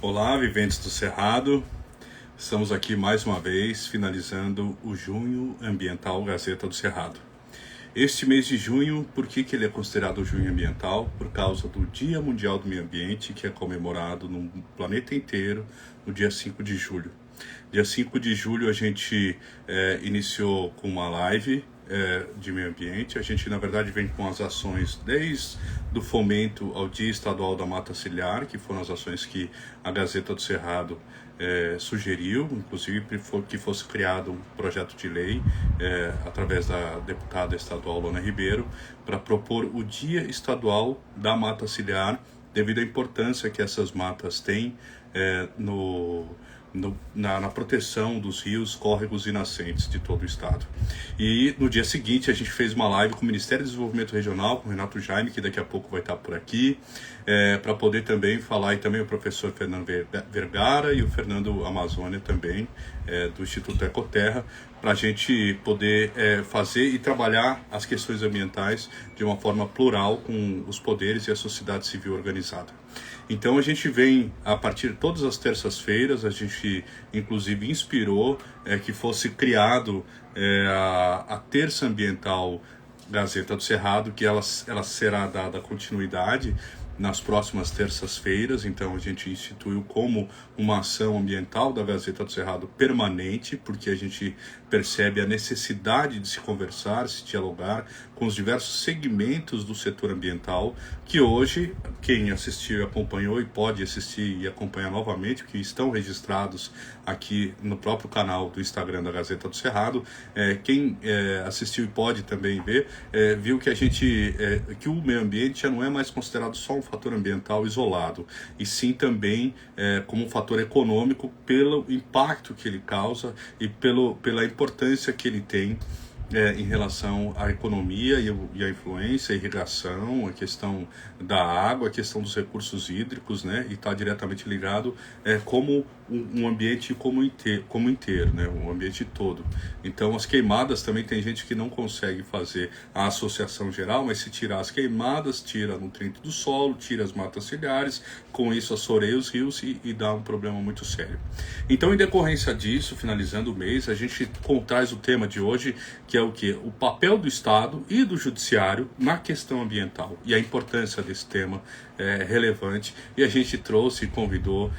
Olá, viventes do Cerrado. Estamos aqui mais uma vez finalizando o Junho Ambiental Gazeta do Cerrado. Este mês de junho, por que ele é considerado Junho Ambiental? Por causa do Dia Mundial do Meio Ambiente, que é comemorado no planeta inteiro no dia 5 de julho. Dia 5 de julho a gente iniciou com uma live de meio ambiente. A gente, na verdade, vem com as ações desde do fomento ao Dia Estadual da Mata Ciliar, que foram as ações que a Gazeta do Cerrado sugeriu, inclusive que fosse criado um projeto de lei através da deputada estadual Lona Ribeiro, para propor o Dia Estadual da Mata Ciliar, devido à importância que essas matas têm na proteção dos rios, córregos e nascentes de todo o estado. E no dia seguinte a gente fez uma live com o Ministério do Desenvolvimento Regional, com o Renato Jaime, que daqui a pouco vai estar por aqui, para poder também falar, e também o professor Fernando Vergara e o Fernando Amazônia também, do Instituto Ecoterra, para a gente poder fazer e trabalhar as questões ambientais de uma forma plural com os poderes e a sociedade civil organizada. Então a gente vem, a partir de todas as terças-feiras, a gente inclusive inspirou que fosse criado a Terça Ambiental Gazeta do Cerrado, que ela será dada continuidade nas próximas terças-feiras. Então a gente instituiu como uma ação ambiental da Gazeta do Cerrado permanente, porque a gente percebe a necessidade de se conversar, se dialogar com os diversos segmentos do setor ambiental, que hoje, quem assistiu e acompanhou, e pode assistir e acompanhar novamente, que estão registrados aqui no próprio canal do Instagram da Gazeta do Cerrado, quem assistiu e pode também ver, viu que que o meio ambiente já não é mais considerado só um fator ambiental isolado, e sim também como um fator econômico pelo impacto que ele causa e pela importância que ele tem em relação à economia e à influência, a irrigação, a questão da água, a questão dos recursos hídricos, né? E está diretamente ligado como um ambiente como inteiro, né? Um ambiente todo. Então, as queimadas também tem gente que não consegue fazer a associação geral, mas se tirar as queimadas, tira nutriente do solo, tira as matas ciliares, com isso assoreia os rios e dá um problema muito sério. Então, em decorrência disso, finalizando o mês, a gente traz o tema de hoje, que é o quê? O papel do Estado e do Judiciário na questão ambiental e a importância desse tema relevante. E a gente trouxe e convidou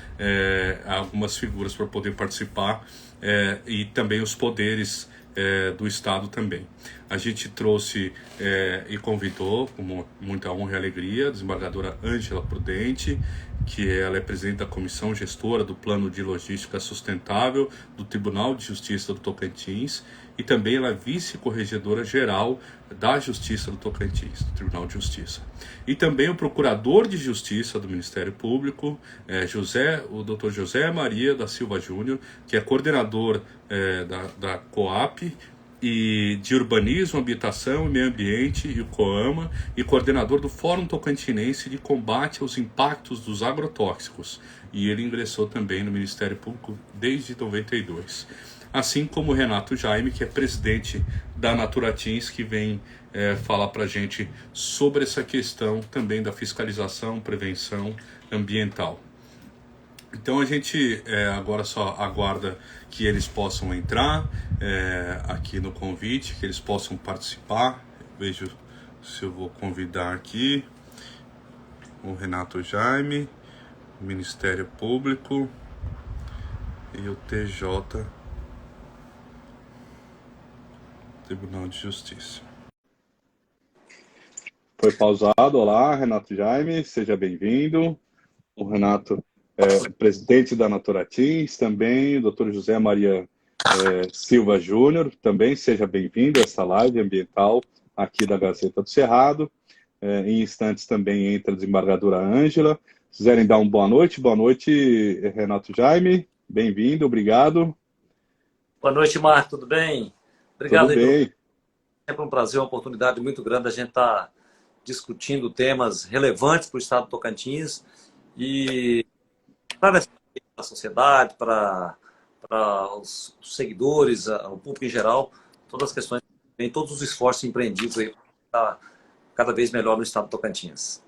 algumas figuras para poder participar e também os poderes do Estado também. A gente trouxe e convidou, com muita honra e alegria, a desembargadora Ângela Prudente, que ela é presidente da Comissão Gestora do Plano de Logística Sustentável do Tribunal de Justiça do Tocantins, e também ela é vice-corregedora-geral da Justiça do Tocantins, do Tribunal de Justiça. E também o Procurador de Justiça do Ministério Público, o Dr. José Maria da Silva Júnior, que é coordenador da COAP, e de Urbanismo, Habitação e Meio Ambiente, e o COAMA, e coordenador do Fórum Tocantinense de Combate aos Impactos dos Agrotóxicos. E ele ingressou também no Ministério Público desde 92. Assim como o Renato Jaime, que é presidente da Naturatins, que vem falar para a gente sobre essa questão também da fiscalização, prevenção ambiental. Então a gente agora só aguarda que eles possam entrar aqui no convite, que eles possam participar. Vejo se eu vou convidar aqui o Renato Jaime, o Ministério Público e o TJ, Tribunal de Justiça. Foi pausado. Olá, Renato Jaime, seja bem-vindo. O Renato presidente da Naturatins, também o Dr. José Maria Silva Júnior, também seja bem-vindo a essa live ambiental aqui da Gazeta do Cerrado. Em instantes também entra a desembargadora Ângela. Se quiserem dar uma boa noite, Renato Jaime, bem-vindo, obrigado. Boa noite, Marco, tudo bem? Obrigado. Tudo bem. É sempre um prazer, uma oportunidade muito grande a gente estar discutindo temas relevantes para o estado do Tocantins e para a sociedade, para os seguidores, o público em geral, todas as questões, todos os esforços empreendidos aí para cada vez melhor no estado do Tocantins.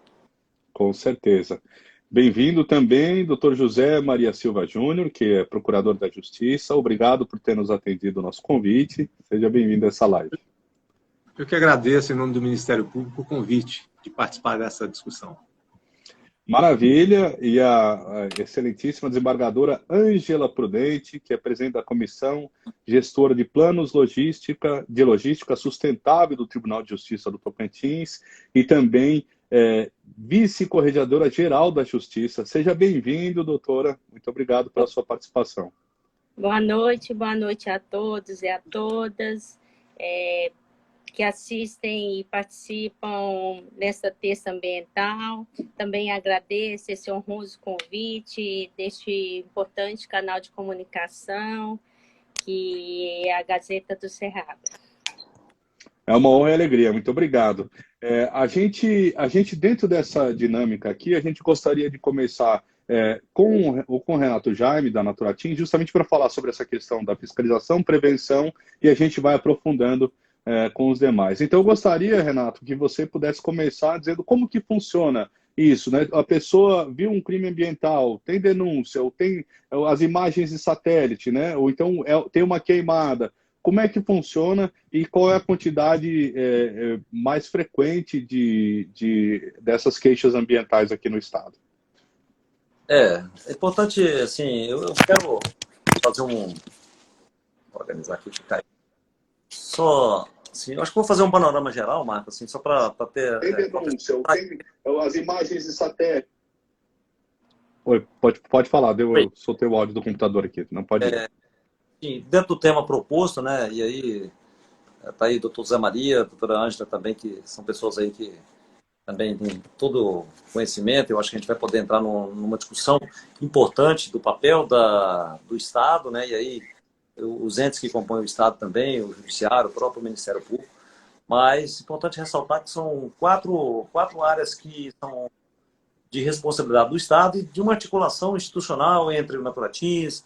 Com certeza. Bem-vindo também, doutor José Maria Silva Júnior, que é procurador da Justiça. Obrigado por ter nos atendido o nosso convite. Seja bem-vindo a essa live. Eu que agradeço, em nome do Ministério Público, o convite de participar dessa discussão. Maravilha. E a excelentíssima desembargadora Ângela Prudente, que é presidente da Comissão Gestora de Planos de Logística Sustentável do Tribunal de Justiça do Tocantins e também vice-corregedora-geral da Justiça. Seja bem-vindo, doutora. Muito obrigado pela sua participação. Boa noite a todos e a todas que assistem e participam nesta terça ambiental. Também agradeço esse honroso convite deste importante canal de comunicação, que é a Gazeta do Cerrado. É uma honra e alegria, muito obrigado. A gente, dentro dessa dinâmica aqui, a gente gostaria de começar com o Renato Jaime, da Naturatim, justamente para falar sobre essa questão da fiscalização, prevenção, e a gente vai aprofundando com os demais. Então, eu gostaria, Renato, que você pudesse começar dizendo como que funciona isso, né? A pessoa viu um crime ambiental, tem denúncia, ou tem as imagens de satélite, né? Ou então tem uma queimada. Como é que funciona e qual é a quantidade mais frequente dessas queixas ambientais aqui no estado? É importante, assim, eu quero fazer organizar aqui, ficar só, assim, eu acho que vou fazer um panorama geral, Marco, assim, só para ter... Tem denúncia, tem as imagens de satélite. Oi, pode falar, eu soltei o áudio do computador aqui, não pode ir. Dentro do tema proposto, né, e aí tá aí o doutor Zé Maria, a doutora Ângela também, que são pessoas aí que também têm todo conhecimento. Eu acho que a gente vai poder entrar numa discussão importante do papel do Estado, né, e aí os entes que compõem o Estado também, o Judiciário, o próprio Ministério Público. Mas é importante ressaltar que são quatro áreas que são de responsabilidade do Estado e de uma articulação institucional entre o Naturatins,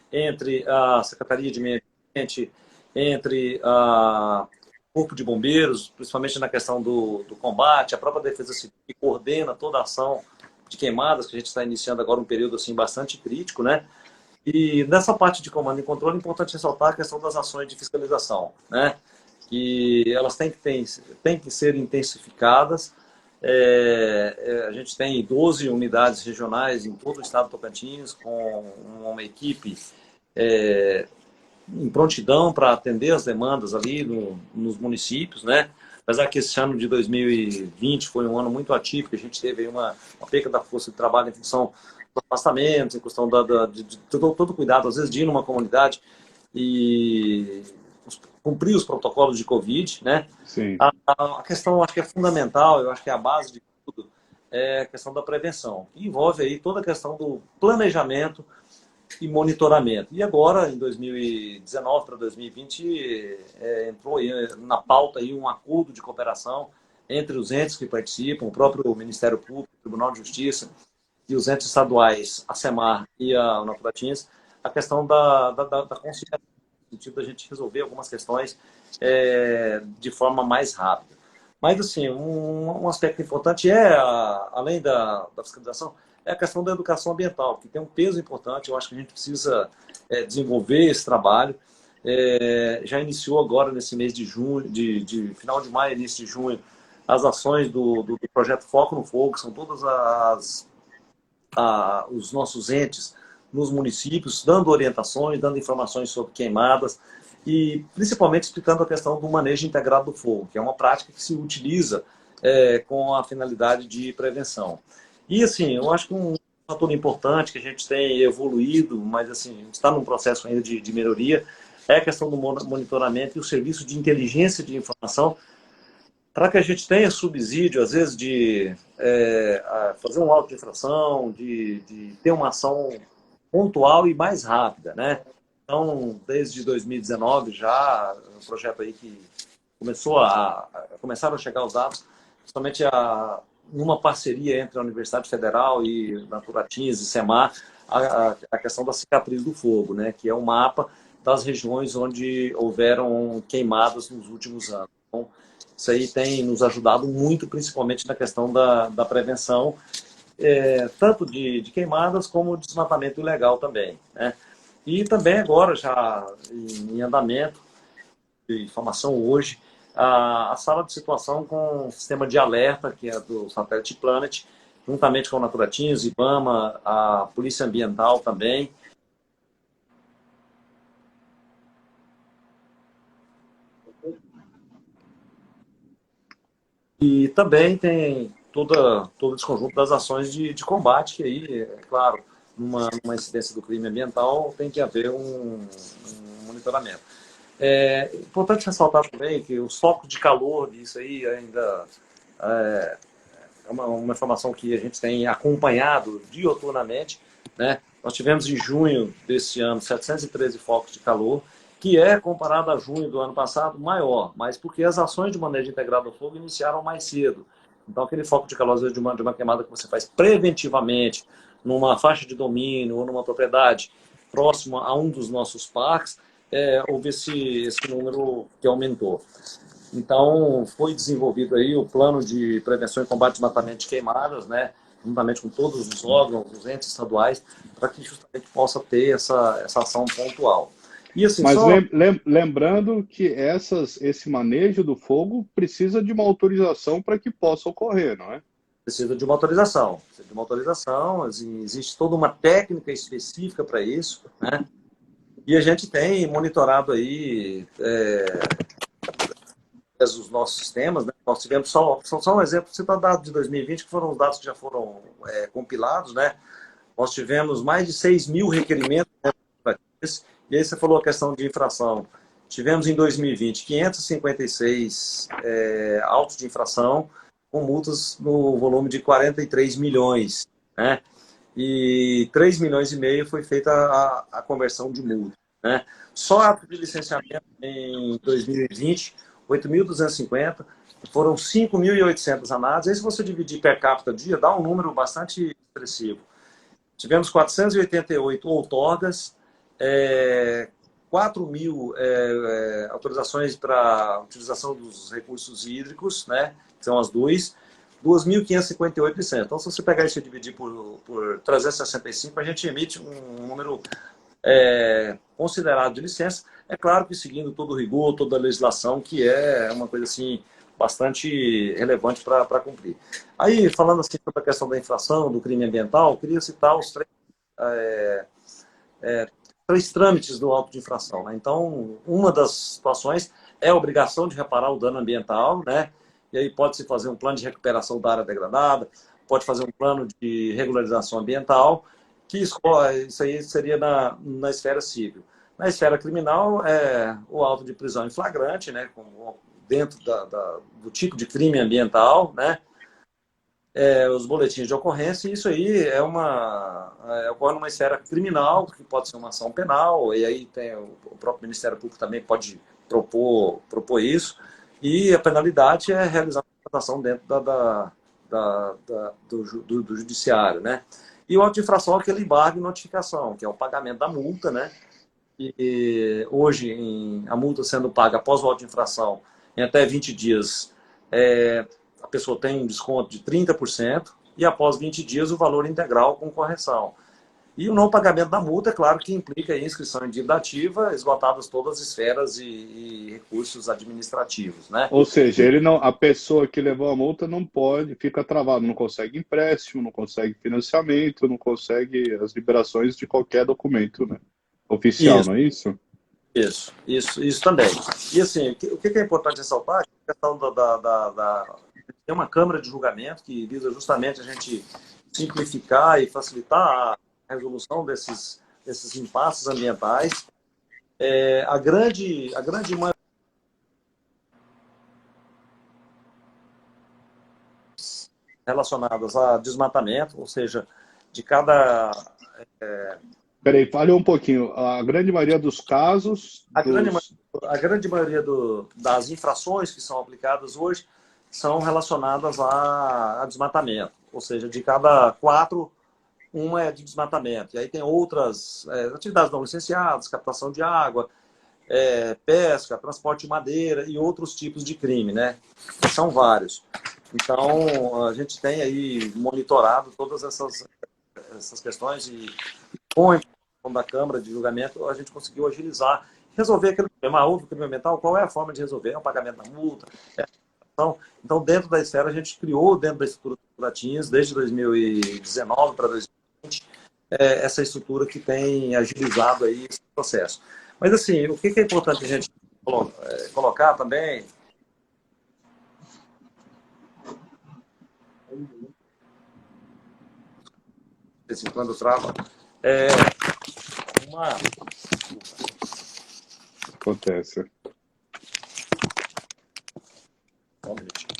entre a Secretaria de Meio Ambiente, entre o Corpo de Bombeiros, principalmente na questão do combate, a própria Defesa Civil, que coordena toda a ação de queimadas, que a gente está iniciando agora um período assim, bastante crítico, né? E nessa parte de comando e controle é importante ressaltar a questão das ações de fiscalização, né? Que elas têm que ser intensificadas. A gente tem 12 unidades regionais em todo o estado do Tocantins, com uma equipe em prontidão para atender as demandas ali nos municípios, né? Apesar que esse ano de 2020 foi um ano muito atípico, a gente teve aí uma perda da força de trabalho em função dos afastamentos, em questão de todo cuidado, às vezes, de ir numa comunidade e cumprir os protocolos de Covid, né? Sim. A questão, acho que é fundamental, eu acho que é a base de tudo, é a questão da prevenção, que envolve aí toda a questão do planejamento e monitoramento. E agora, em 2019 para 2020, entrou aí na pauta aí um acordo de cooperação entre os entes que participam, o próprio Ministério Público, o Tribunal de Justiça e os entes estaduais, a SEMAR e a Naturatins, a questão da conciliação, no sentido da gente resolver algumas questões de forma mais rápida. Mas, assim, um aspecto importante além da fiscalização, é a questão da educação ambiental, que tem um peso importante. Eu acho que a gente precisa desenvolver esse trabalho. Já iniciou agora, nesse mês de junho, de final de maio, início de junho, as ações do projeto Foco no Fogo, que são todas os nossos entes nos municípios, dando orientações, dando informações sobre queimadas e principalmente explicando a questão do manejo integrado do fogo, que é uma prática que se utiliza com a finalidade de prevenção. E, assim, eu acho que um fator importante que a gente tem evoluído, mas, assim, está num processo ainda de melhoria, é a questão do monitoramento e o serviço de inteligência de informação, para que a gente tenha subsídio, às vezes, de fazer um auto de infração, de ter uma ação pontual e mais rápida, né? Então, desde 2019 já, um projeto aí que começaram a chegar os dados, principalmente numa parceria entre a Universidade Federal e Naturatins e SEMAR, a questão da cicatriz do fogo, né? Que é um mapa das regiões onde houveram queimadas nos últimos anos. Então, isso aí tem nos ajudado muito, principalmente na questão da prevenção tanto de queimadas como desmatamento ilegal também, né? E também agora, já em andamento, de informação hoje, a sala de situação com o sistema de alerta, que é do Satellite Planet, juntamente com o Naturatinhos, IBAMA, a Polícia Ambiental também. E também tem todo esse conjunto das ações de combate, que aí, é claro, numa incidência do crime ambiental, tem que haver um monitoramento. É importante ressaltar também que os focos de calor, isso aí ainda é uma informação que a gente tem acompanhado dioturnamente, né? Nós tivemos em junho desse ano 713 focos de calor, que é, comparado a junho do ano passado, maior, mas porque as ações de manejo integrado ao fogo iniciaram mais cedo. Então, aquele foco de calor, às vezes, de uma queimada que você faz preventivamente, numa faixa de domínio ou numa propriedade próxima a um dos nossos parques, houve esse número que aumentou. Então, foi desenvolvido aí o plano de prevenção e combate de desmatamento de queimadas, né, juntamente com todos os órgãos, os entes estaduais, para que justamente possa ter essa ação pontual. E, assim, mas lembrando que esse manejo do fogo precisa de uma autorização para que possa ocorrer, não é? Precisa de uma autorização. Assim, existe toda uma técnica específica para isso, né? E a gente tem monitorado aí os nossos sistemas, né? Nós tivemos só um exemplo, você está dado de 2020, que foram os dados que já foram compilados, né? Nós tivemos mais de 6 mil requerimentos, né, para isso. E aí você falou a questão de infração. Tivemos em 2020 556 autos de infração, com multas no volume de 43 milhões, né? E 3 milhões e meio foi feita a conversão de multa, né? Só ato de licenciamento em 2020, 8.250, foram 5.800 análises. Aí, se você dividir per capita dia, dá um número bastante expressivo. Tivemos 488 outorgas, 4.000 autorizações para utilização dos recursos hídricos, né, que são as duas, 2.558 licenças. Então, se você pegar isso e dividir por 365, a gente emite um número considerado de licença. É claro que seguindo todo o rigor, toda a legislação, que é uma coisa assim bastante relevante para cumprir. Aí, falando assim sobre a questão da infração, do crime ambiental, eu queria citar os três trâmites do auto de infração, né? Então, uma das situações é a obrigação de reparar o dano ambiental, né? E aí pode-se fazer um plano de recuperação da área degradada, pode fazer um plano de regularização ambiental, que isso aí seria na esfera civil. Na esfera criminal, o auto de prisão em flagrante, né? Dentro do tipo de crime ambiental, né? Os boletins de ocorrência, e isso aí ocorre numa esfera criminal, que pode ser uma ação penal, e aí tem o próprio Ministério Público também pode propor isso, e a penalidade é realizar uma ação dentro do judiciário, né? E o auto de infração é aquele embargo e notificação, que é o pagamento da multa, né? E hoje, a multa sendo paga após o auto de infração, em até 20 dias, a pessoa tem um desconto de 30% e após 20 dias o valor integral com correção. E o não pagamento da multa, é claro que implica a inscrição em dívida ativa, esgotadas todas as esferas e recursos administrativos, né? Ou seja, a pessoa que levou a multa não pode, fica travado, não consegue empréstimo, não consegue financiamento, não consegue as liberações de qualquer documento, né, oficial, Isso. Não é isso? Isso também. E assim, o que é importante ressaltar é a questão tem uma Câmara de Julgamento que visa justamente a gente simplificar e facilitar a resolução desses impasses ambientais. A grande maioria relacionadas a desmatamento, ou seja, de cada... Peraí, falhou um pouquinho. A grande maioria dos casos... A grande maioria das infrações que são aplicadas hoje são relacionadas a desmatamento. Ou seja, de cada 4, uma é de desmatamento. E aí tem outras atividades não licenciadas, captação de água, pesca, transporte de madeira e outros tipos de crime, né? São vários. Então, a gente tem aí monitorado todas essas questões e com a implementação da Câmara de Julgamento, a gente conseguiu agilizar, resolver aquele problema. Houve crime ambiental, qual é a forma de resolver? É o pagamento da multa? Então, dentro da esfera, a gente criou, dentro da estrutura do Tocantins, desde 2019 para 2020, essa estrutura que tem agilizado aí esse processo. Mas, assim, o que é importante a gente colocar também... quando trava, uma... Acontece. Só um minutinho.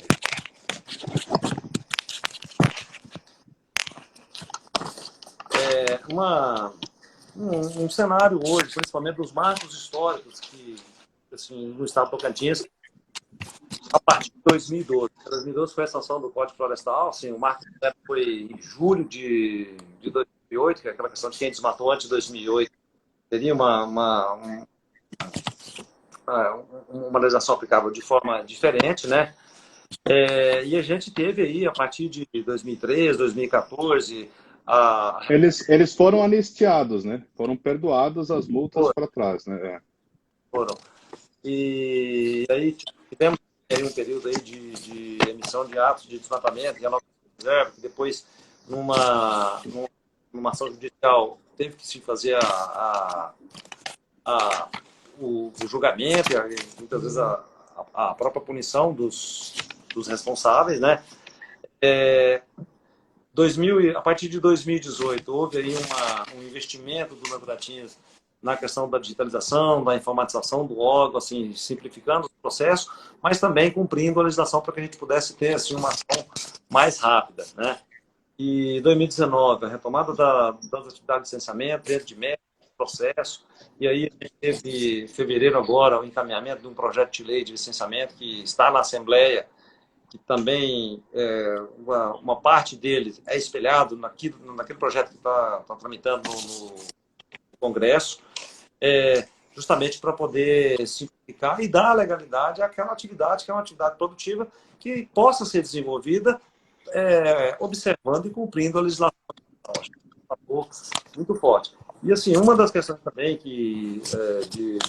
Um cenário hoje, principalmente dos marcos históricos que, assim, no estado do Tocantins, a partir de 2012. 2012 foi a sanção do Código Florestal, assim, o marco foi em julho de 2008, que é aquela questão de quem desmatou antes de 2008. Teria uma legislação aplicável de forma diferente, né? E a gente teve aí, a partir de 2013, 2014... Eles foram anistiados, né? Foram perdoados as multas para trás, né? Foram. E aí tivemos aí um período aí de emissão de atos de desmatamento, reserva, que depois, numa ação judicial, teve que se fazer o julgamento, e muitas vezes a própria punição dos responsáveis, né? A partir de 2018, houve aí um investimento do Tocantins na questão da digitalização, da informatização do órgão, assim, simplificando o processo, mas também cumprindo a legislação para que a gente pudesse ter assim, uma ação mais rápida, né? E 2019, a retomada das atividades de licenciamento, dentro de método, processo, e aí a gente teve, em fevereiro agora, o encaminhamento de um projeto de lei de licenciamento que está na Assembleia, que também uma parte dele é espelhado naquele projeto que está tramitando no Congresso, justamente para poder simplificar e dar legalidade àquela atividade que é uma atividade produtiva que possa ser desenvolvida observando e cumprindo a legislação. Acho que é um favor muito forte. E, assim, uma das questões também de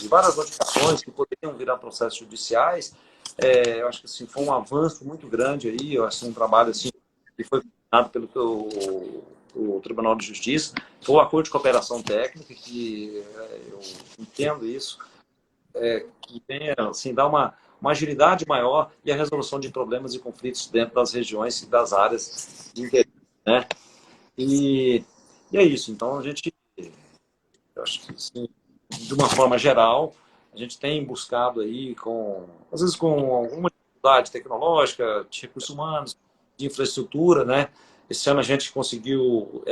várias notificações que poderiam virar processos judiciais, eu acho que assim, foi um avanço muito grande aí, eu acho um trabalho assim, que foi coordenado pelo o Tribunal de Justiça, foi o Acordo de Cooperação Técnica, que eu entendo isso, que tem, assim, dá uma agilidade maior e a resolução de problemas e conflitos dentro das regiões e das áreas de interesse, né? E é isso, então a gente, eu acho que assim, de uma forma geral, a gente tem buscado aí, às vezes com alguma dificuldade tecnológica, de recursos humanos, de infraestrutura, né? Esse ano a gente conseguiu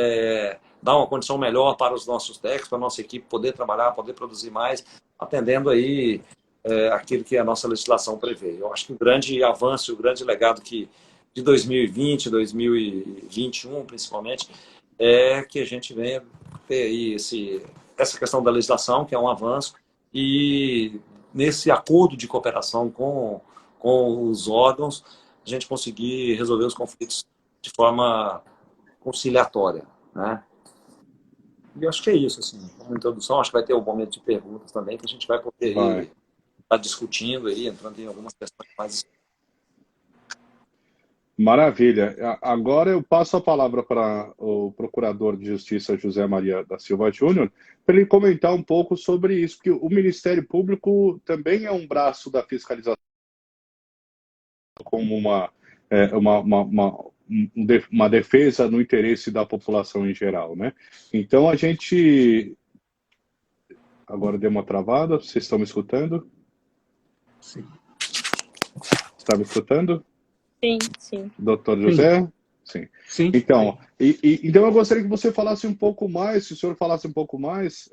dar uma condição melhor para os nossos técnicos, para a nossa equipe poder trabalhar, poder produzir mais, atendendo aí aquilo que a nossa legislação prevê. Eu acho que o grande avanço, o grande legado de 2020, 2021, principalmente, é que a gente venha ter aí essa questão da legislação, que é um avanço, e nesse acordo de cooperação com os órgãos, a gente conseguir resolver os conflitos de forma conciliatória, né? E eu acho que é isso, assim, como introdução, acho que vai ter um momento de perguntas também, que a gente vai poder estar discutindo aí, entrando em algumas questões mais... Maravilha. Agora eu passo a palavra para o Procurador de Justiça José Maria da Silva Júnior, para ele comentar um pouco sobre isso, porque o Ministério Público também é um braço da fiscalização, como uma defesa no interesse da população em geral, né? Então a gente... Agora deu uma travada, vocês estão me escutando? Sim. Está me escutando? Sim, sim. Doutor José? Sim. Sim. Então, então eu gostaria que você falasse um pouco mais, se o senhor falasse um pouco mais,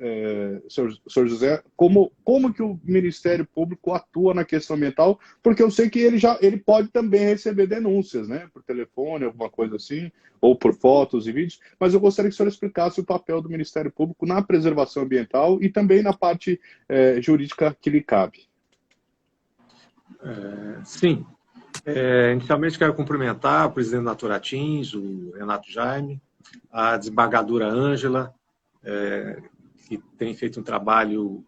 senhor José, como que o Ministério Público atua na questão ambiental, porque eu sei que ele pode também receber denúncias, né, por telefone, alguma coisa assim, ou por fotos e vídeos, mas eu gostaria que o senhor explicasse o papel do Ministério Público na preservação ambiental e também na parte jurídica que lhe cabe. Sim. Inicialmente, quero cumprimentar o presidente da Naturatins, o Renato Jaime, a desembargadora Ângela, que tem feito um trabalho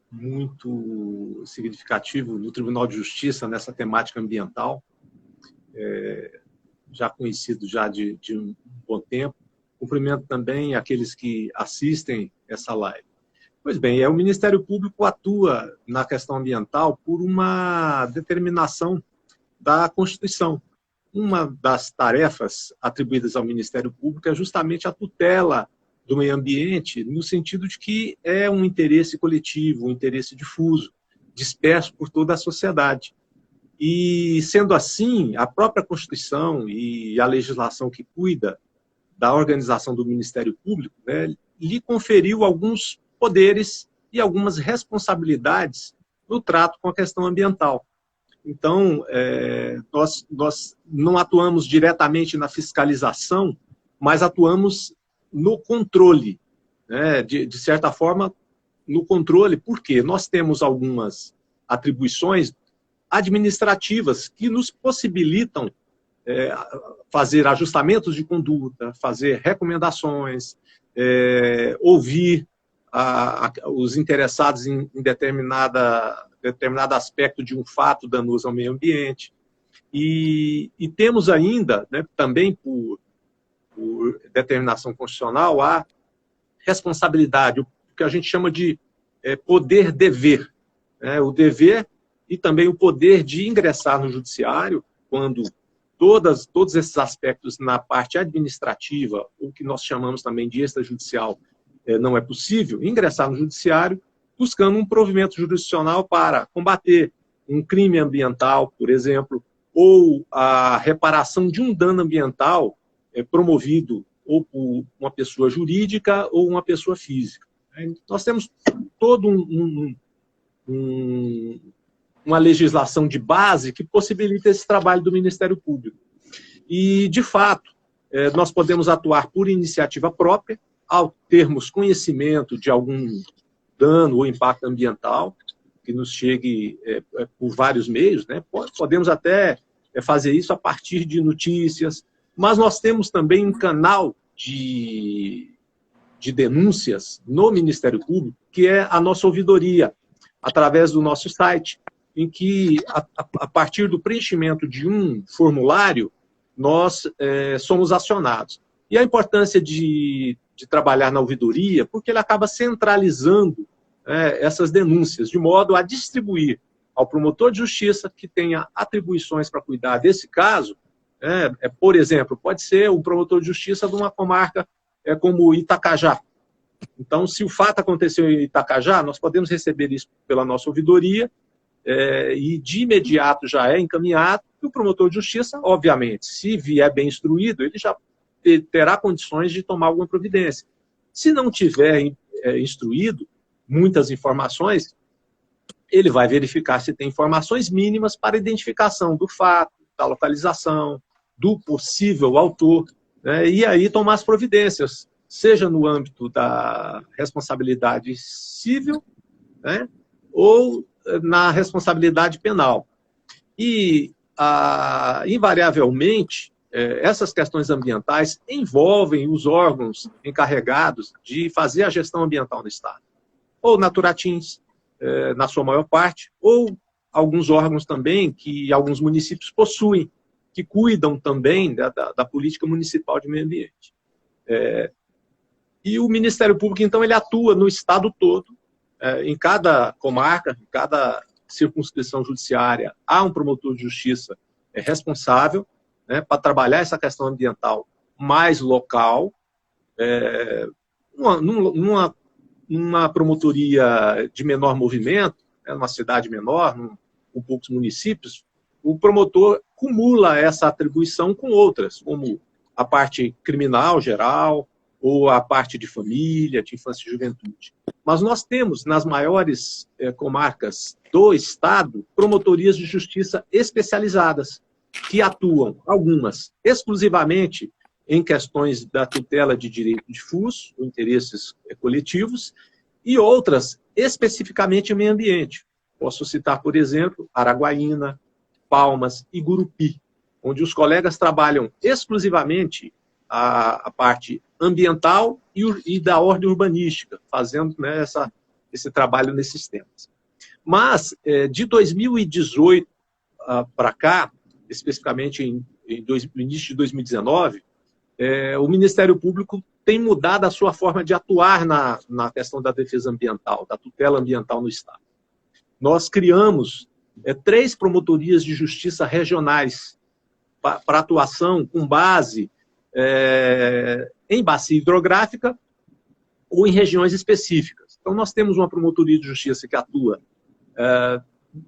muito significativo no Tribunal de Justiça nessa temática ambiental, já conhecido já de um bom tempo. Cumprimento também aqueles que assistem essa live. Pois bem, o Ministério Público atua na questão ambiental por uma determinação da Constituição. Uma das tarefas atribuídas ao Ministério Público é justamente a tutela do meio ambiente, no sentido de que é um interesse coletivo, um interesse difuso, disperso por toda a sociedade. E, sendo assim, a própria Constituição e a legislação que cuida da organização do Ministério Público, né, lhe conferiu alguns poderes e algumas responsabilidades no trato com a questão ambiental. Então, nós não atuamos diretamente na fiscalização, mas atuamos no controle, né? De certa forma, no controle, porque nós temos algumas atribuições administrativas que nos possibilitam fazer ajustamentos de conduta, fazer recomendações, ouvir os interessados em determinado aspecto de um fato danoso ao meio ambiente. E temos ainda, né, também por determinação constitucional, a responsabilidade, o que a gente chama de poder-dever. Né, o dever e também o poder de ingressar no judiciário quando todos esses aspectos na parte administrativa, o que nós chamamos também de extrajudicial, não é possível, ingressar no judiciário buscando um provimento jurisdicional para combater um crime ambiental, por exemplo, ou a reparação de um dano ambiental promovido ou por uma pessoa jurídica ou uma pessoa física. Nós temos todo uma legislação de base que possibilita esse trabalho do Ministério Público. E, de fato, nós podemos atuar por iniciativa própria, ao termos conhecimento de algum dano ou impacto ambiental, que nos chegue por vários meios, né? Podemos até fazer isso a partir de notícias, mas nós temos também um canal de denúncias no Ministério Público, que é a nossa ouvidoria, através do nosso site, em que, a partir do preenchimento de um formulário, nós somos acionados. E a importância de trabalhar na ouvidoria, porque ele acaba centralizando essas denúncias, de modo a distribuir ao promotor de justiça que tenha atribuições para cuidar desse caso. Por exemplo, pode ser o promotor de justiça de uma comarca como Itacajá. Então, se o fato aconteceu em Itacajá, nós podemos receber isso pela nossa ouvidoria e de imediato já é encaminhado, e o promotor de justiça, obviamente, se vier bem instruído, ele já terá condições de tomar alguma providência. Se não tiver instruído muitas informações, ele vai verificar se tem informações mínimas para identificação do fato, da localização, do possível autor, né, e aí tomar as providências, seja no âmbito da responsabilidade civil, né, ou na responsabilidade penal. E, invariavelmente, essas questões ambientais envolvem os órgãos encarregados de fazer a gestão ambiental no Estado. Ou Naturatins, na sua maior parte, ou alguns órgãos também que alguns municípios possuem, que cuidam também da política municipal de meio ambiente. E o Ministério Público, então, ele atua no Estado todo, em cada comarca, em cada circunscrição judiciária, há um promotor de justiça responsável, né, para trabalhar essa questão ambiental mais local, numa promotoria de menor movimento, numa cidade menor, com poucos municípios, o promotor cumula essa atribuição com outras, como a parte criminal geral, ou a parte de família, de infância e juventude. Mas nós temos, nas maiores comarcas do Estado, promotorias de justiça especializadas, que atuam, algumas, exclusivamente em questões da tutela de direito difuso, ou interesses coletivos, e outras especificamente em meio ambiente. Posso citar, por exemplo, Araguaína, Palmas e Gurupi, onde os colegas trabalham exclusivamente a parte ambiental e da ordem urbanística, fazendo, né, esse trabalho nesses temas. Mas, de 2018 para cá, especificamente no início de 2019, o Ministério Público tem mudado a sua forma de atuar na questão da defesa ambiental, da tutela ambiental no Estado. Nós criamos 3 promotorias de justiça regionais para atuação com base em bacia hidrográfica ou em regiões específicas. Então, nós temos uma promotoria de justiça que atua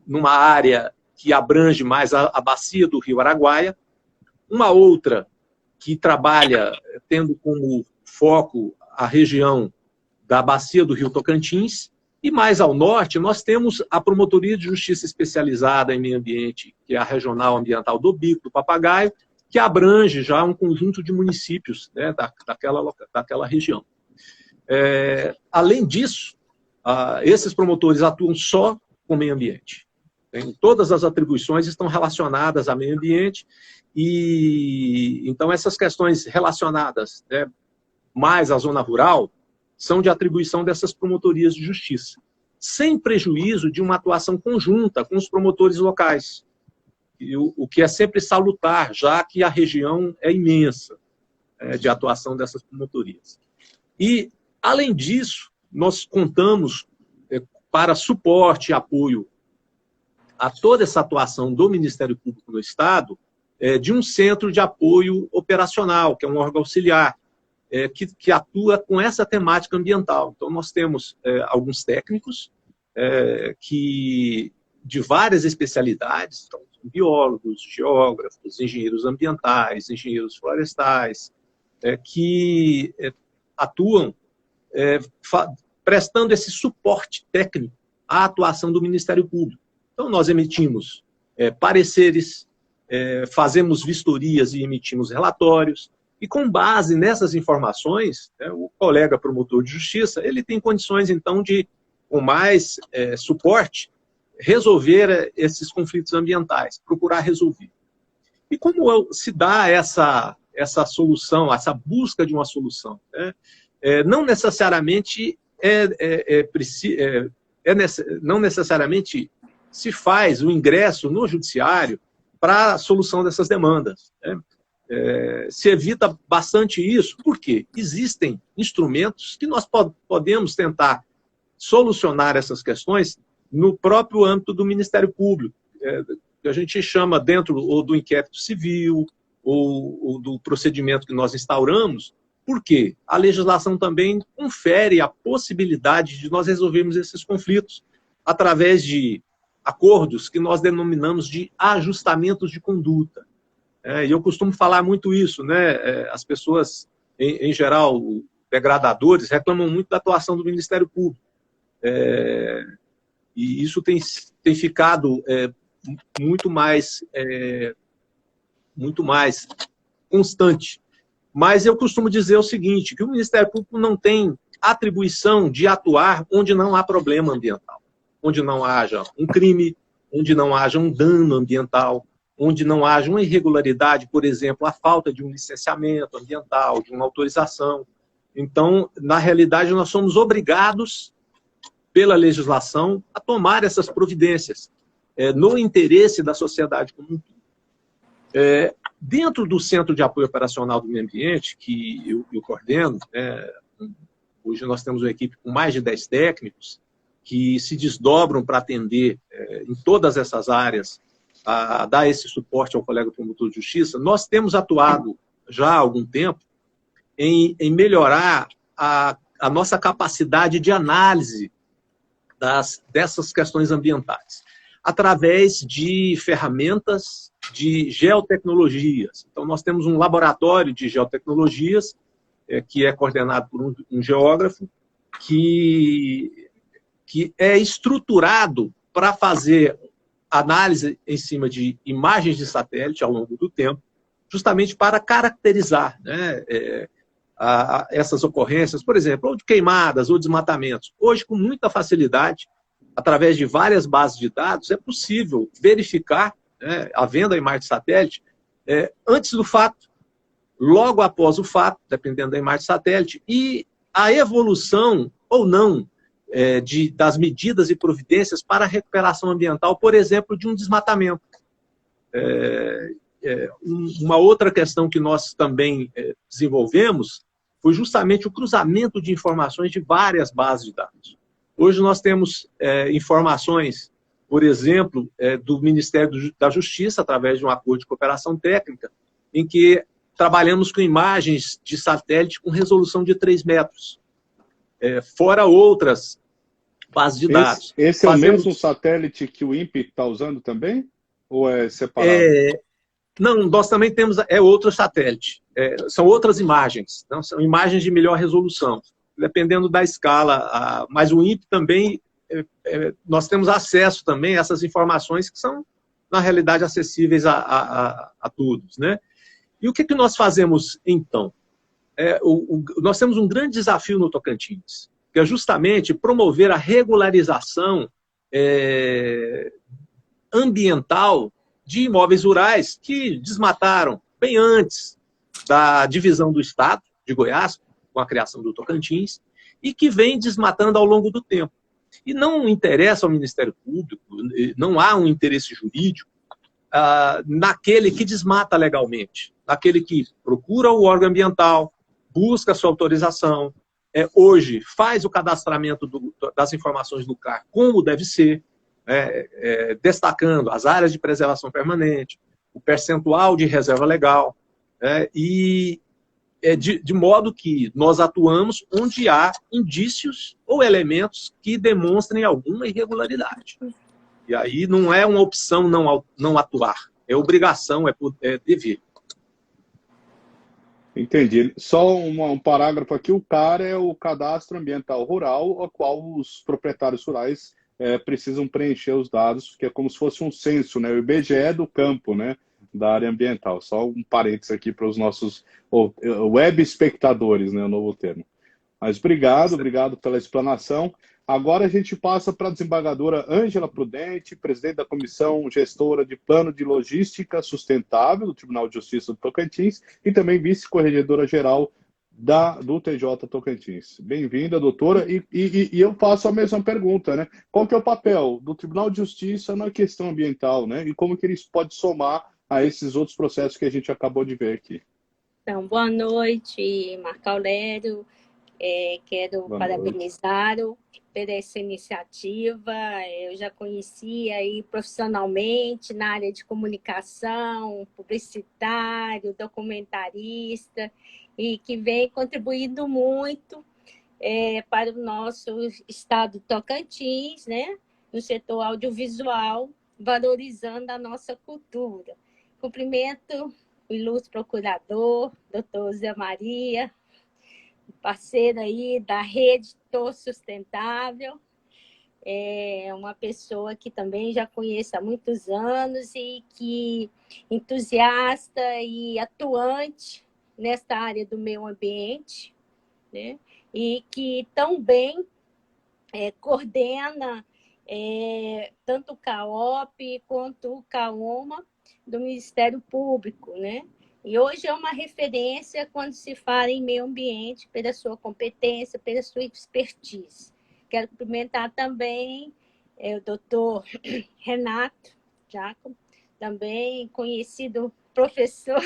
numa área que abrange mais a bacia do Rio Araguaia, uma outra que trabalha tendo como foco a região da bacia do Rio Tocantins, e mais ao norte nós temos a Promotoria de Justiça Especializada em Meio Ambiente, que é a Regional Ambiental do Bico, do Papagaio, que abrange já um conjunto de municípios, né, daquela região. Além disso, esses promotores atuam só com meio ambiente. Todas as atribuições estão relacionadas a meio ambiente, e então essas questões relacionadas, né, mais à zona rural são de atribuição dessas promotorias de justiça, sem prejuízo de uma atuação conjunta com os promotores locais, o que é sempre salutar, já que a região é imensa de atuação dessas promotorias. E, além disso, nós contamos para suporte e apoio a toda essa atuação do Ministério Público no Estado, de um centro de apoio operacional, que é um órgão auxiliar, que atua com essa temática ambiental. Então, nós temos alguns técnicos de várias especialidades, então, biólogos, geógrafos, engenheiros ambientais, engenheiros florestais, que atuam prestando esse suporte técnico à atuação do Ministério Público. Então, nós emitimos pareceres, fazemos vistorias e emitimos relatórios, e com base nessas informações, o colega promotor de justiça, ele tem condições, então, de, com mais suporte, resolver esses conflitos ambientais, procurar resolver. E como se dá essa solução, essa busca de uma solução? Não necessariamente não necessariamente se faz o ingresso no judiciário para a solução dessas demandas. Se evita bastante isso, porque existem instrumentos que nós podemos tentar solucionar essas questões no próprio âmbito do Ministério Público, que a gente chama dentro ou do inquérito civil ou do procedimento que nós instauramos, porque a legislação também confere a possibilidade de nós resolvermos esses conflitos através de acordos que nós denominamos de ajustamentos de conduta. E eu costumo falar muito isso, né? As pessoas, em geral, degradadores, reclamam muito da atuação do Ministério Público. E isso tem ficado muito mais constante. Mas eu costumo dizer o seguinte, que o Ministério Público não tem atribuição de atuar onde não há problema ambiental, onde não haja um crime, onde não haja um dano ambiental, onde não haja uma irregularidade, por exemplo, a falta de um licenciamento ambiental, de uma autorização. Então, na realidade, nós somos obrigados, pela legislação, a tomar essas providências no interesse da sociedade como um todo. Dentro do Centro de Apoio Operacional do Meio Ambiente, que eu coordeno, hoje nós temos uma equipe com mais de 10 técnicos que se desdobram para atender em todas essas áreas, a dar esse suporte ao colega promotor de justiça. Nós temos atuado já há algum tempo em melhorar a nossa capacidade de análise dessas questões ambientais, através de ferramentas de geotecnologias. Então, nós temos um laboratório de geotecnologias, que é coordenado por um geógrafo, que é estruturado para fazer análise em cima de imagens de satélite ao longo do tempo, justamente para caracterizar, né, essas ocorrências, por exemplo, ou de queimadas ou desmatamentos. Hoje, com muita facilidade, através de várias bases de dados, é possível verificar né, havendo a imagem de satélite, antes do fato, logo após o fato, dependendo da imagem de satélite, e a evolução ou não das medidas e providências para a recuperação ambiental, por exemplo, de um desmatamento. Uma outra questão que nós também desenvolvemos foi justamente o cruzamento de informações de várias bases de dados. Hoje nós temos informações, por exemplo, do Ministério da Justiça, através de um acordo de cooperação técnica, em que trabalhamos com imagens de satélite com resolução de 3 metros, fora outras bases de dados. Esse é o mesmo satélite que o INPE está usando também? Ou é separado? Não, nós também temos outro satélite. São outras imagens. Não? São imagens de melhor resolução, dependendo da escala. Mas o INPE também, nós temos acesso também a essas informações que são, na realidade, acessíveis a todos, né? E o que nós fazemos, então? Nós temos um grande desafio no Tocantins, que é justamente promover a regularização ambiental de imóveis rurais que desmataram bem antes da divisão do Estado de Goiás, com a criação do Tocantins, e que vem desmatando ao longo do tempo. E não interessa ao Ministério Público, não há um interesse jurídico naquele que desmata legalmente, naquele que procura o órgão ambiental, busca a sua autorização, hoje faz o cadastramento das informações do CAR como deve ser, destacando as áreas de preservação permanente, o percentual de reserva legal, de modo que nós atuamos onde há indícios ou elementos que demonstrem alguma irregularidade. E aí não é uma opção não atuar, é obrigação, é dever. Entendi. Só um parágrafo aqui. O CAR é o Cadastro Ambiental Rural, ao qual os proprietários rurais precisam preencher os dados, que é como se fosse um censo, né? O IBGE do campo, né? Da área ambiental. Só um parênteses aqui para os nossos web espectadores, né? O novo termo. Mas obrigado pela explanação. Agora a gente passa para a desembargadora Ângela Prudente, presidente da Comissão Gestora de Plano de Logística Sustentável do Tribunal de Justiça do Tocantins e também vice-corregedora-geral do TJ Tocantins. Bem-vinda, doutora. E eu faço a mesma pergunta, né? Qual que é o papel do Tribunal de Justiça na questão ambiental, né? E como que ele pode somar a esses outros processos que a gente acabou de ver aqui? Então, boa noite, Marco Aurélio. Quero parabenizá-lo por essa iniciativa. Eu já conhecia aí profissionalmente na área de comunicação, publicitário, documentarista, e que vem contribuindo muito para o nosso estado de Tocantins, né? No setor audiovisual, valorizando a nossa cultura. Cumprimento o ilustre procurador, doutor Zé Maria, parceiro aí da Rede Tor Sustentável, uma pessoa que também já conheço há muitos anos e que entusiasta e atuante nesta área do meio ambiente, né? E que também coordena tanto o CAOP quanto o CAOMA do Ministério Público, né? E hoje é uma referência quando se fala em meio ambiente, pela sua competência, pela sua expertise. Quero cumprimentar também o doutor Renato Jacob, também conhecido professor,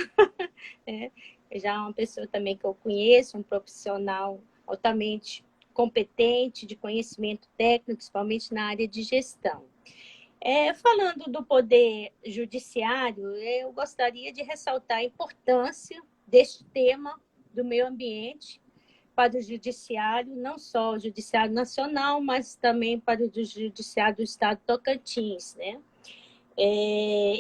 já uma pessoa também que eu conheço, um profissional altamente competente, de conhecimento técnico, principalmente na área de gestão. Falando do poder judiciário, eu gostaria de ressaltar a importância deste tema do meio ambiente para o judiciário, não só o judiciário nacional, mas também para o judiciário do estado de Tocantins, né?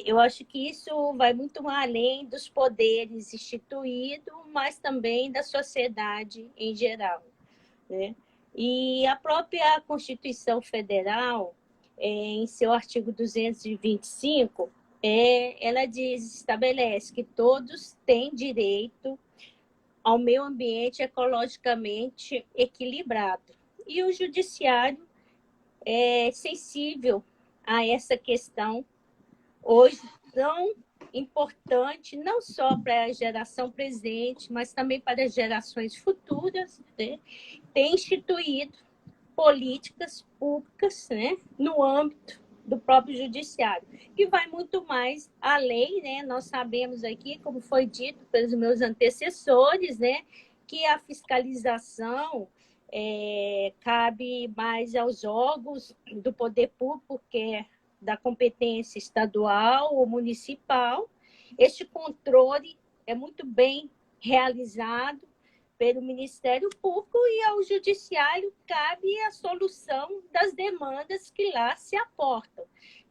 Eu acho que isso vai muito além dos poderes instituídos, mas também da sociedade em geral, né? E a própria Constituição Federal, em seu artigo 225, ela estabelece que todos têm direito ao meio ambiente ecologicamente equilibrado. E o judiciário é sensível a essa questão hoje tão importante, não só para a geração presente, mas também para as gerações futuras, né? Tem instituído políticas públicas, né, no âmbito do próprio judiciário, que vai muito mais além, né? Nós sabemos aqui, como foi dito pelos meus antecessores, né, que a fiscalização cabe mais aos órgãos do poder público, que é da competência estadual ou municipal. Este controle é muito bem realizado pelo Ministério Público e ao Judiciário cabe a solução das demandas que lá se aportam.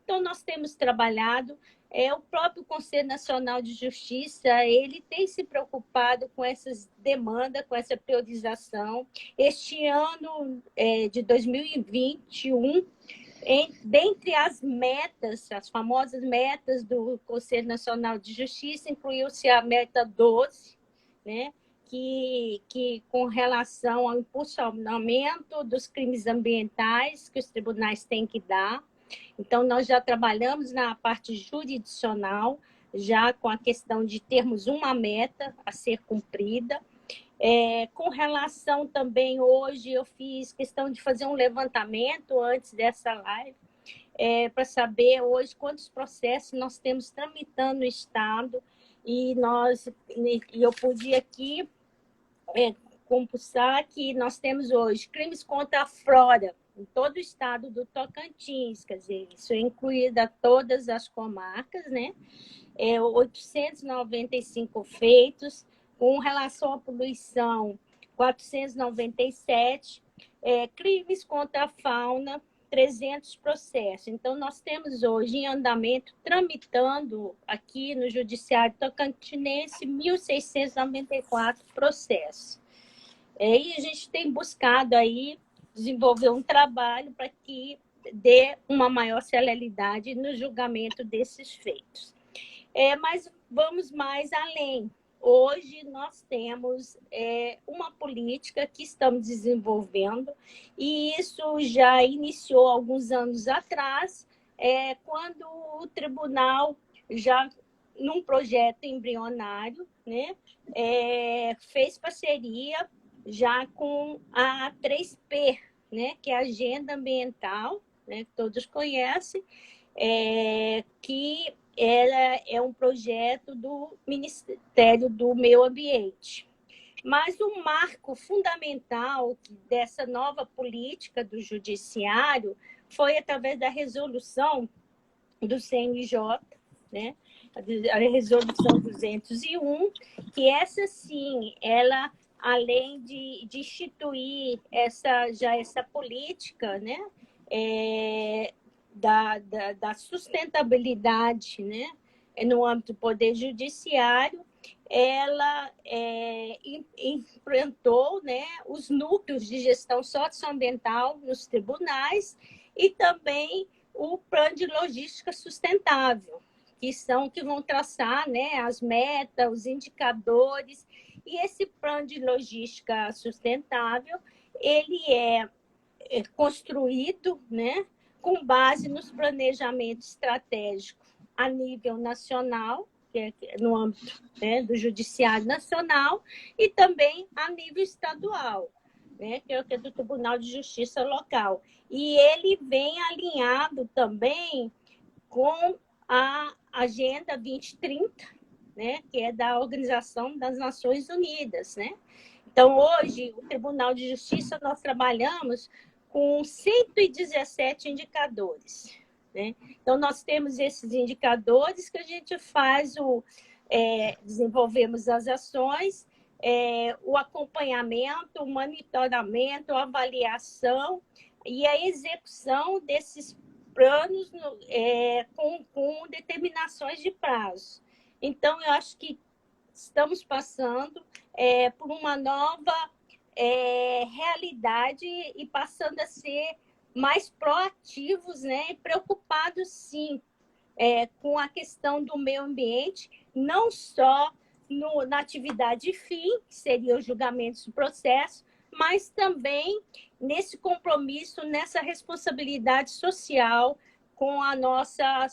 Então, nós temos trabalhado, o próprio Conselho Nacional de Justiça, ele tem se preocupado com essas demandas, com essa priorização. Este ano de 2021, dentre as metas, as famosas metas do Conselho Nacional de Justiça, incluiu-se a meta 12, né? Que com relação ao impulsionamento dos crimes ambientais que os tribunais têm que dar. Então, nós já trabalhamos na parte jurisdicional, já com a questão de termos uma meta a ser cumprida. Com relação também, hoje, eu fiz questão de fazer um levantamento antes dessa live, para saber hoje quantos processos nós temos tramitando no Estado, e eu pude aqui compulsar que nós temos hoje crimes contra a flora em todo o estado do Tocantins, quer dizer, isso é incluída todas as comarcas, né? 895 feitos, com relação à poluição, 497, crimes contra a fauna, 300 processos. Então, nós temos hoje em andamento, tramitando aqui no Judiciário Tocantinense, 1.694 processos. E a gente tem buscado aí desenvolver um trabalho para que dê uma maior celeridade no julgamento desses feitos. Mas vamos mais além. Hoje nós temos uma política que estamos desenvolvendo, e isso já iniciou alguns anos atrás, quando o tribunal, já num projeto embrionário, né, fez parceria já com a 3P, né, que é a Agenda Ambiental, né, que todos conhecem, que ela é um projeto do Ministério do Meio Ambiente. Mas o marco fundamental dessa nova política do Judiciário foi através da resolução do CNJ, né? A resolução 201, que essa sim, ela, além de instituir essa política, né? Da sustentabilidade, né, no âmbito do Poder Judiciário, ela enfrentou, né, os núcleos de gestão socioambiental nos tribunais e também o plano de logística sustentável, que vão traçar, né, as metas, os indicadores. E esse plano de logística sustentável, ele é construído, né, com base nos planejamentos estratégicos a nível nacional, que é no âmbito, né, do Judiciário Nacional, e também a nível estadual, né, que é do Tribunal de Justiça local. E ele vem alinhado também com a Agenda 2030, né, que é da Organização das Nações Unidas, né? Então, hoje, o Tribunal de Justiça, nós trabalhamos com 117 indicadores, né? Então, nós temos esses indicadores que a gente faz, desenvolvemos as ações, o acompanhamento, o monitoramento, a avaliação e a execução desses planos com determinações de prazo. Então, eu acho que estamos passando por uma nova realidade e passando a ser mais proativos, né, e preocupados, sim, com a questão do meio ambiente, não só na atividade fim, que seria os julgamentos do processo, mas também nesse compromisso, nessa responsabilidade social com a nossa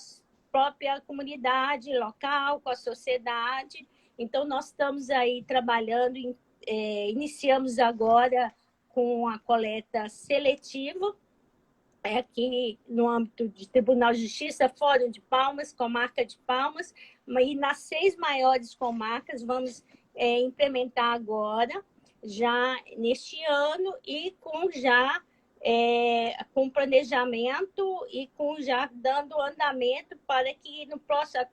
própria comunidade local, com a sociedade. Então, nós estamos aí trabalhando, iniciamos agora com a coleta seletiva, aqui no âmbito de Tribunal de Justiça, Fórum de Palmas, Comarca de Palmas, e nas 6 maiores comarcas vamos implementar agora, já neste ano, e com planejamento e com já dando andamento para que no próximo,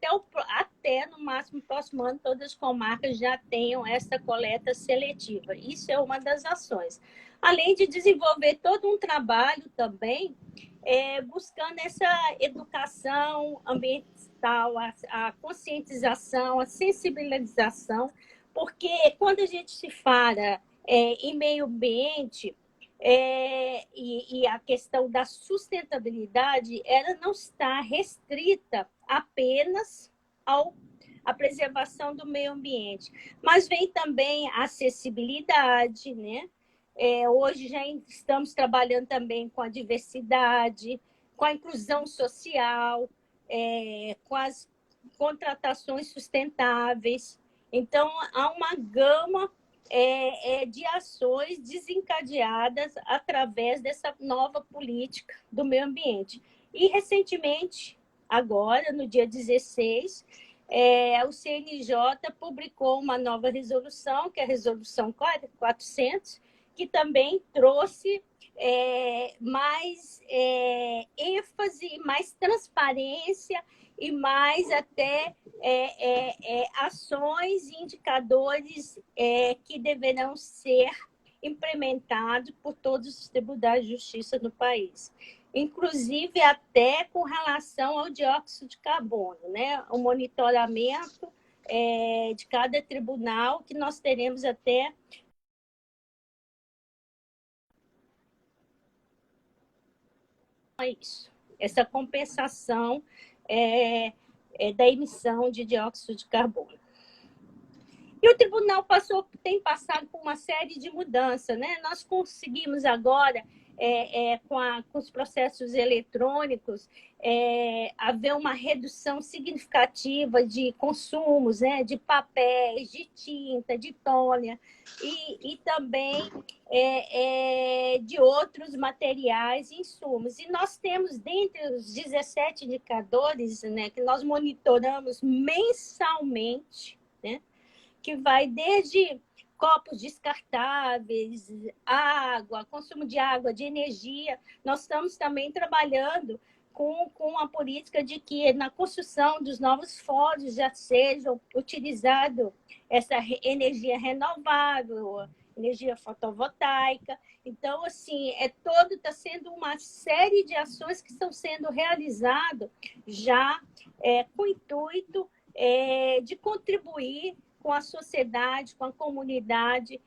até no máximo próximo ano, todas as comarcas já tenham essa coleta seletiva. Isso é uma das ações. Além de desenvolver todo um trabalho também, buscando essa educação ambiental, a conscientização, a sensibilização, porque quando a gente se fala em meio ambiente, e a questão da sustentabilidade, ela não está restrita apenas à preservação do meio ambiente, mas vem também a acessibilidade, né? Hoje já estamos trabalhando também com a diversidade, com a inclusão social, com as contratações sustentáveis. Então, há uma gama de ações desencadeadas através dessa nova política do meio ambiente. E, recentemente, agora, no dia 16, o CNJ publicou uma nova resolução, que é a Resolução 400, que também trouxe mais ênfase, mais transparência e mais até ações e indicadores que deverão ser implementados por todos os tribunais de justiça no país. Inclusive até com relação ao dióxido de carbono, né? O monitoramento de cada tribunal, que nós teremos até isso, essa compensação da emissão de dióxido de carbono. E o tribunal tem passado por uma série de mudanças, né? Nós conseguimos agora, com os processos eletrônicos, haver uma redução significativa de consumos, né? De papéis, de tinta, de tônia, e também de outros materiais e insumos. E nós temos, dentre os 17 indicadores, né, que nós monitoramos mensalmente, né, que vai desde copos descartáveis, água, consumo de água, de energia. Nós estamos também trabalhando com a política de que na construção dos novos fóruns já sejam utilizados essa energia renovável, energia fotovoltaica. Então, assim, está sendo uma série de ações que estão sendo realizadas já com o intuito de contribuir com a sociedade, com a comunidade,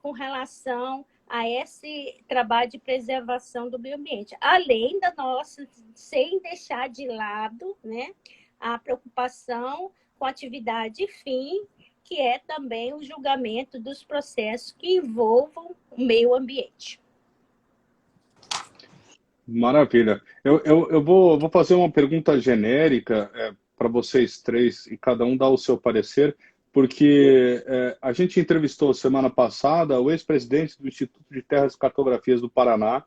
com relação a esse trabalho de preservação do meio ambiente. Além da nossa, sem deixar de lado, né, a preocupação com a atividade fim, que é também o julgamento dos processos que envolvam o meio ambiente. Maravilha. Eu vou fazer uma pergunta genérica para vocês três e cada um dar o seu parecer, porque a gente entrevistou semana passada o ex-presidente do Instituto de Terras e Cartografias do Paraná,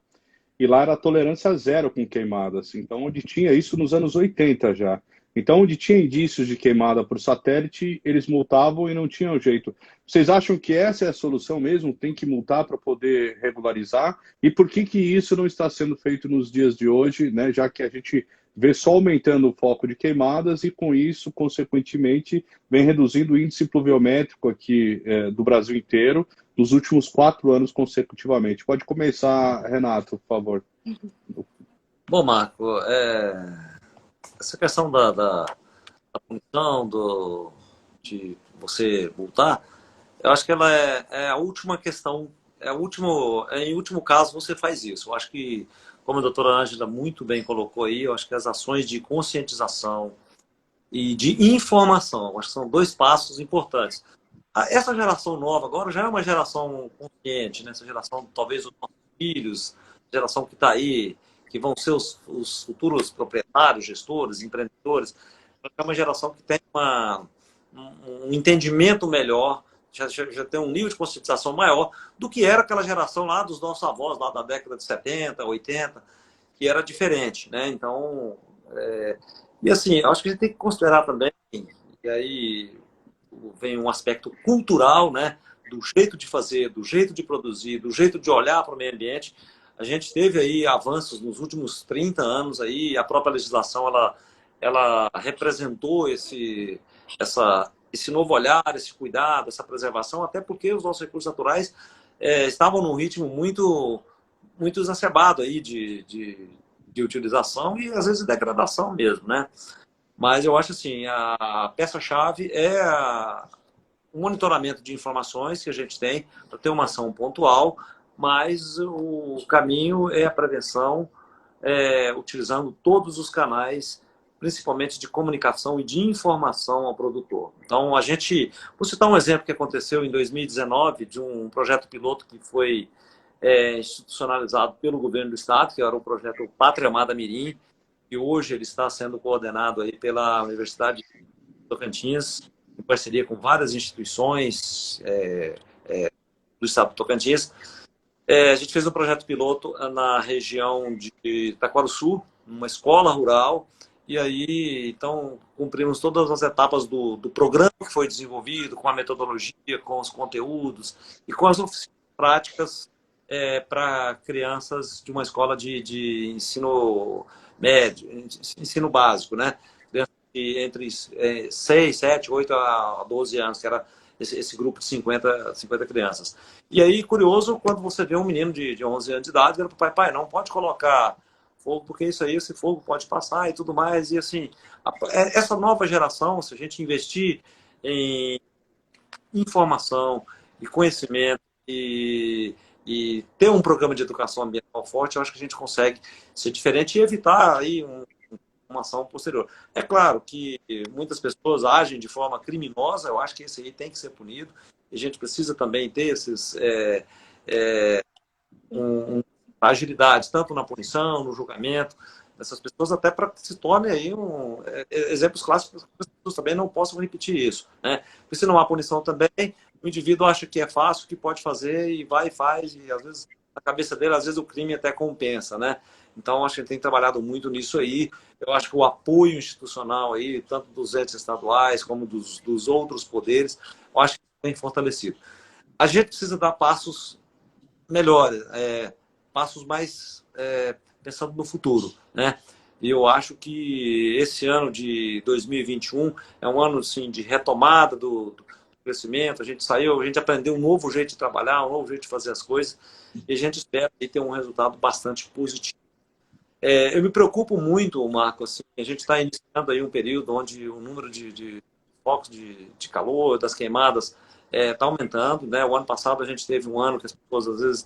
e lá era tolerância zero com queimadas. Então, onde tinha isso nos anos 80 já. Então, onde tinha indícios de queimada por satélite, eles multavam e não tinham jeito. Vocês acham que essa é a solução mesmo? Tem que multar para poder regularizar? E por que isso não está sendo feito nos dias de hoje, né? Já que a gente vê só aumentando o foco de queimadas e, com isso, consequentemente, vem reduzindo o índice pluviométrico aqui do Brasil inteiro nos últimos 4 anos consecutivamente. Pode começar, Renato, por favor. Bom, Marco, essa questão da punição, de você multar, eu acho que ela é a última questão, em último caso você faz isso. Eu acho que, como a doutora Ângela muito bem colocou aí, eu acho que as ações de conscientização e de informação, acho que são 2 passos importantes. Essa geração nova agora já é uma geração consciente, né? Essa geração, talvez, os nossos filhos, geração que está aí, que vão ser os futuros proprietários, gestores, empreendedores, é uma geração que tem um entendimento melhor, já tem um nível de conscientização maior do que era aquela geração lá dos nossos avós, lá da década de 70, 80, que era diferente, né? Então, e assim, eu acho que a gente tem que considerar também, e aí vem um aspecto cultural, né? Do jeito de fazer, do jeito de produzir, do jeito de olhar para o meio ambiente. A gente teve aí avanços nos últimos 30 anos aí, a própria legislação ela representou esse novo olhar, esse cuidado, essa preservação, até porque os nossos recursos naturais estavam num ritmo muito exacerbado aí de utilização e às vezes de degradação mesmo, né? Mas eu acho assim, a peça-chave é o monitoramento de informações que a gente tem para ter uma ação pontual, mas o caminho é a prevenção, utilizando todos os canais, principalmente de comunicação e de informação ao produtor. Então, vou citar um exemplo que aconteceu em 2019, de um projeto piloto que foi institucionalizado pelo governo do estado, que era o projeto Pátria Amada Mirim, e hoje ele está sendo coordenado aí pela Universidade de Tocantins, em parceria com várias instituições do estado do Tocantins. A gente fez um projeto piloto na região de Taquarussu, numa escola rural, e aí, então, cumprimos todas as etapas do programa que foi desenvolvido, com a metodologia, com os conteúdos e com as oficinas práticas para crianças de uma escola de ensino médio, ensino básico, né? Entre 6, 7, 8 a 12 anos, que era esse grupo de 50 crianças. E aí, curioso, quando você vê um menino de 11 anos de idade, ele fala, pai, não pode colocar fogo, porque esse fogo pode passar e tudo mais. E assim, essa nova geração, se a gente investir em informação e conhecimento e ter um programa de educação ambiental forte, eu acho que a gente consegue ser diferente e evitar aí uma ação posterior. É claro que muitas pessoas agem de forma criminosa, eu acho que esse aí tem que ser punido, e a gente precisa também ter agilidade, tanto na punição, no julgamento dessas pessoas, até para que se torne aí exemplos clássicos, que as pessoas também não possam repetir isso, né? Porque se não há punição também, o indivíduo acha que é fácil, que pode fazer, e vai e faz, e às vezes, na cabeça dele, às vezes o crime até compensa, né? Então, acho que a gente tem trabalhado muito nisso aí. Eu acho que o apoio institucional aí, tanto dos entes estaduais como dos outros poderes, eu acho que tem fortalecido. A gente precisa dar passos melhores, passos mais pensando no futuro, né? E eu acho que esse ano de 2021 é um ano assim, de retomada do crescimento. A gente aprendeu um novo jeito de trabalhar, um novo jeito de fazer as coisas, e a gente espera ter um resultado bastante positivo. Eu me preocupo muito, Marco, assim, a gente está iniciando aí um período onde o número de focos de calor, das queimadas, está aumentando, né? O ano passado a gente teve um ano que as pessoas, às vezes,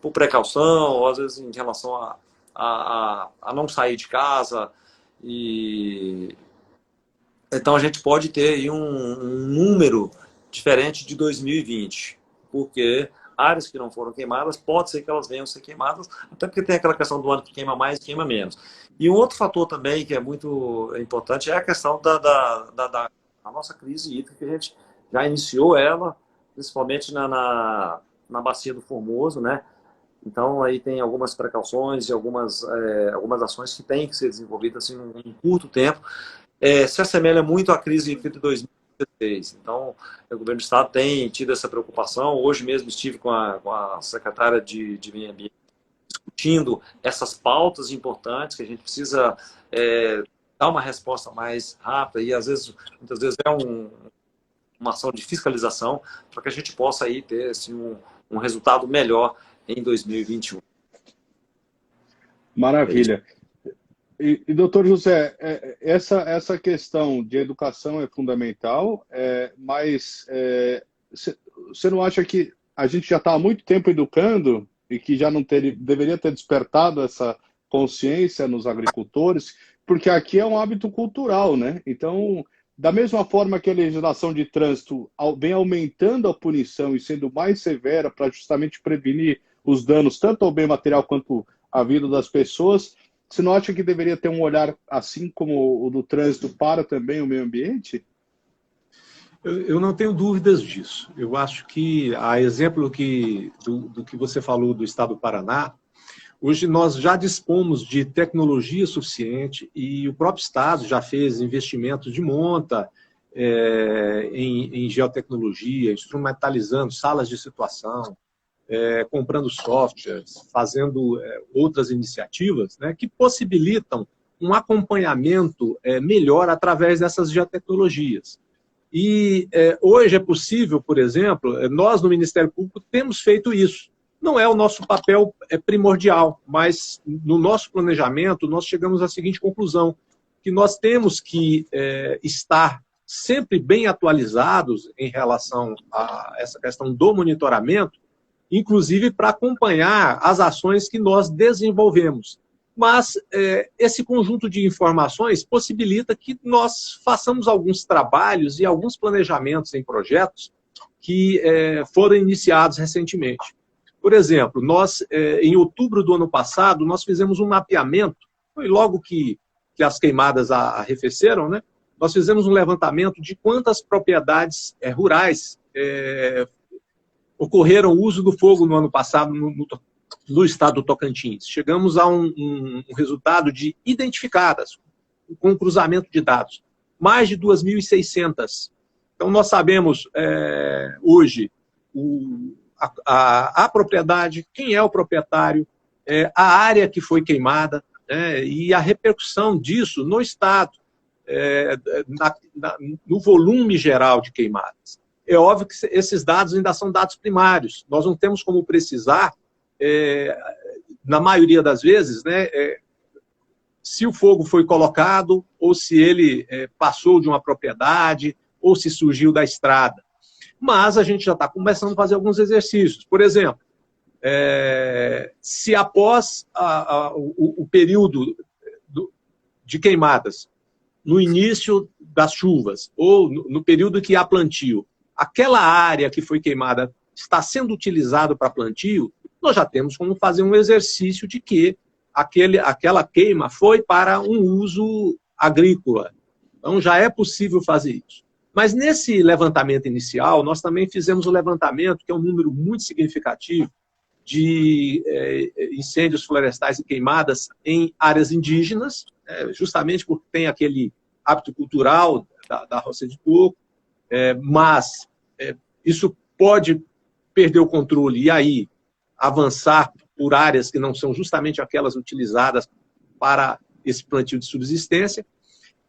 por precaução, ou às vezes em relação a não sair de casa, então a gente pode ter aí um número diferente de 2020, porque áreas que não foram queimadas, pode ser que elas venham a ser queimadas, até porque tem aquela questão do ano que queima mais e queima menos. E um outro fator também que é muito importante é a questão da nossa crise hídrica, que a gente já iniciou ela, principalmente na bacia do Formoso, né? Então aí tem algumas precauções e algumas ações que têm que ser desenvolvidas assim, em curto tempo. Se assemelha muito à crise hídrica de 2016. Então, o governo do estado tem tido essa preocupação. Hoje mesmo estive com a secretária de Meio Ambiente discutindo essas pautas importantes que a gente precisa dar uma resposta mais rápida e, muitas vezes, uma ação de fiscalização para que a gente possa aí ter assim, um resultado melhor em 2021. Maravilha. E doutor José, essa questão de educação é fundamental, mas você não acha que a gente já está há muito tempo educando e que já não deveria ter despertado essa consciência nos agricultores? Porque aqui é um hábito cultural, né? Então, da mesma forma que a legislação de trânsito vem aumentando a punição e sendo mais severa para justamente prevenir os danos tanto ao bem material quanto a vida das pessoas. Você não acha que deveria ter um olhar assim como o do trânsito para também o meio ambiente? Eu não tenho dúvidas disso. Eu acho que, a exemplo do que você falou do Estado do Paraná, hoje nós já dispomos de tecnologia suficiente e o próprio Estado já fez investimentos de monta em geotecnologia, instrumentalizando salas de situação, comprando softwares, fazendo outras iniciativas, né, que possibilitam um acompanhamento melhor através dessas geotecnologias. E hoje é possível, por exemplo, nós no Ministério Público temos feito isso. Não é o nosso papel primordial, mas no nosso planejamento nós chegamos à seguinte conclusão, que nós temos que estar sempre bem atualizados em relação a essa questão do monitoramento, inclusive para acompanhar as ações que nós desenvolvemos. Mas esse conjunto de informações possibilita que nós façamos alguns trabalhos e alguns planejamentos em projetos que foram iniciados recentemente. Por exemplo, nós, em outubro do ano passado, nós fizemos um mapeamento, foi logo que as queimadas arrefeceram, né? Nós fizemos um levantamento de quantas propriedades rurais ocorreram o uso do fogo no ano passado no estado do Tocantins. Chegamos a um resultado de identificadas, com cruzamento de dados, mais de 2.600. Então, nós sabemos hoje a propriedade, quem é o proprietário, a área que foi queimada, e a repercussão disso no estado, no volume geral de queimadas. É óbvio que esses dados ainda são dados primários. Nós não temos como precisar, na maioria das vezes, né, se o fogo foi colocado ou se ele passou de uma propriedade ou se surgiu da estrada. Mas a gente já está começando a fazer alguns exercícios. Por exemplo, se após o período de queimadas, no início das chuvas ou no período que há plantio, aquela área que foi queimada está sendo utilizada para plantio, nós já temos como fazer um exercício de que aquela queima foi para um uso agrícola. Então já é possível fazer isso. Mas nesse levantamento inicial, nós também fizemos o levantamento, que é um número muito significativo, de incêndios florestais e queimadas em áreas indígenas, justamente porque tem aquele hábito cultural da roça de coco, mas isso pode perder o controle e aí avançar por áreas que não são justamente aquelas utilizadas para esse plantio de subsistência,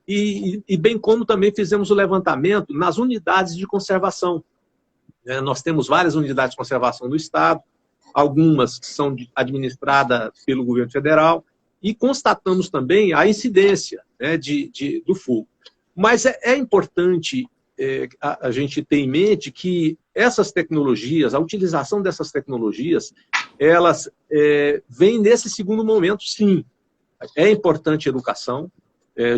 e bem como também fizemos o levantamento nas unidades de conservação. Nós temos várias unidades de conservação no Estado, algumas que são administradas pelo governo federal, e constatamos também a incidência do fogo. Mas é importante a gente ter em mente que essas tecnologias, a utilização dessas tecnologias, elas vêm nesse segundo momento, sim. É importante a educação,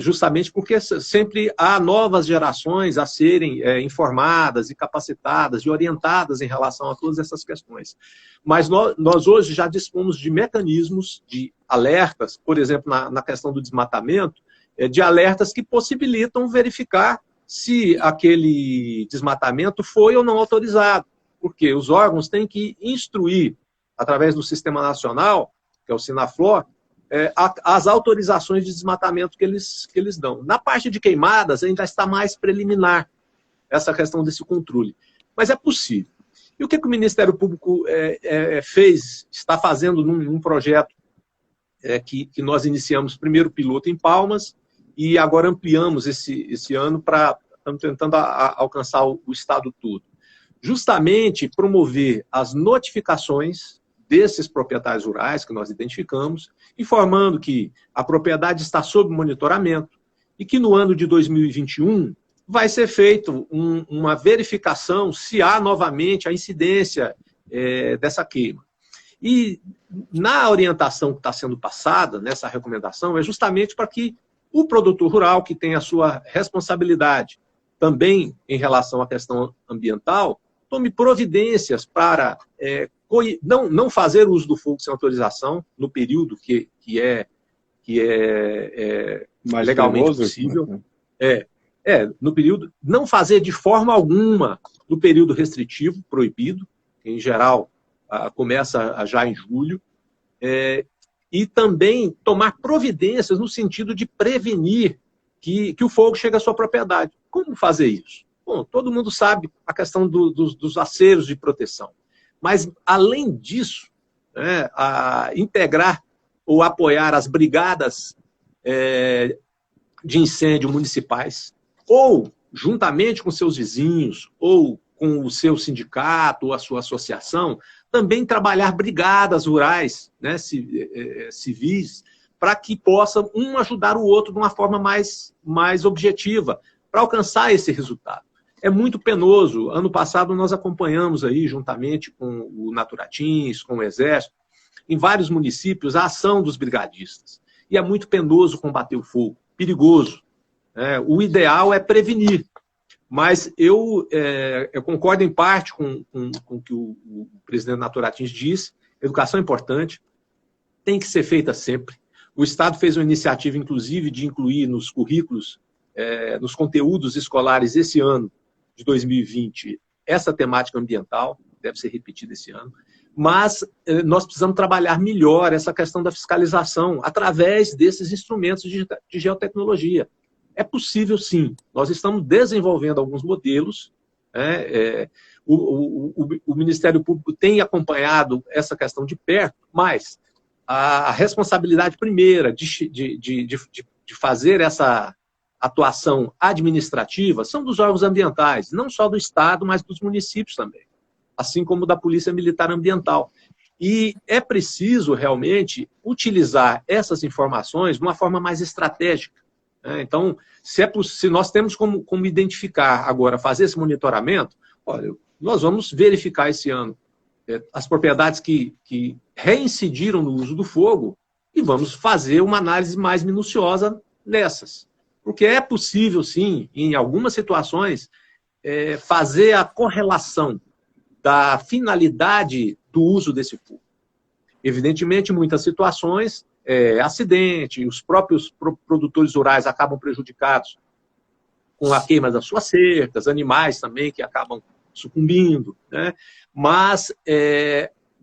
justamente porque sempre há novas gerações a serem informadas e capacitadas e orientadas em relação a todas essas questões. Mas nós hoje já dispomos de mecanismos de alertas, por exemplo, na questão do desmatamento, de alertas que possibilitam verificar se aquele desmatamento foi ou não autorizado, porque os órgãos têm que instruir, através do Sistema Nacional, que é o Sinaflor, as autorizações de desmatamento que eles dão. Na parte de queimadas, ainda está mais preliminar essa questão desse controle. Mas é possível. E o que o Ministério Público está fazendo num projeto que nós iniciamos primeiro piloto em Palmas e agora ampliamos esse ano estamos tentando alcançar o estado todo. Justamente promover as notificações desses proprietários rurais que nós identificamos, informando que a propriedade está sob monitoramento e que no ano de 2021 vai ser feito uma verificação se há novamente a incidência dessa queima. E na orientação que está sendo passada, nessa recomendação, é justamente para que o produtor rural, que tem a sua responsabilidade também em relação à questão ambiental, tome providências para não fazer uso do fogo sem autorização no período que é Mais legalmente perigoso, possível. né? No período, não fazer de forma alguma no período restritivo, proibido, que em geral começa já em julho, e também tomar providências no sentido de prevenir que o fogo chegue à sua propriedade. Como fazer isso? Bom, todo mundo sabe a questão dos aceros de proteção. Mas, além disso, integrar ou apoiar as brigadas de incêndio municipais, ou juntamente com seus vizinhos, ou com o seu sindicato, ou a sua associação, também trabalhar brigadas rurais, né, civis, para que possam um ajudar o outro de uma forma mais objetiva, para alcançar esse resultado. É muito penoso. Ano passado nós acompanhamos aí, juntamente com o Naturatins, com o Exército, em vários municípios, a ação dos brigadistas. E é muito penoso combater o fogo, perigoso. O ideal é prevenir. Mas eu concordo em parte com o que o presidente Naturatins disse. Educação é importante, tem que ser feita sempre. O Estado fez uma iniciativa, inclusive, de incluir nos currículos, nos conteúdos escolares esse ano, de 2020, essa temática ambiental, deve ser repetida esse ano. Mas nós precisamos trabalhar melhor essa questão da fiscalização através desses instrumentos de geotecnologia. É possível, sim. Nós estamos desenvolvendo alguns modelos. O Ministério Público tem acompanhado essa questão de perto, mas a responsabilidade primeira de fazer essa atuação administrativa são dos órgãos ambientais, não só do Estado, mas dos municípios também, assim como da Polícia Militar Ambiental. E é preciso, realmente, utilizar essas informações de uma forma mais estratégica. Então, se nós temos como identificar agora, fazer esse monitoramento, olha, nós vamos verificar esse ano as propriedades que reincidiram no uso do fogo e vamos fazer uma análise mais minuciosa nessas. Porque é possível, sim, em algumas situações, fazer a correlação da finalidade do uso desse fogo. Evidentemente, em muitas situações, acidente, os próprios produtores rurais acabam prejudicados com a queima das suas cercas, animais também que acabam sucumbindo, né? Mas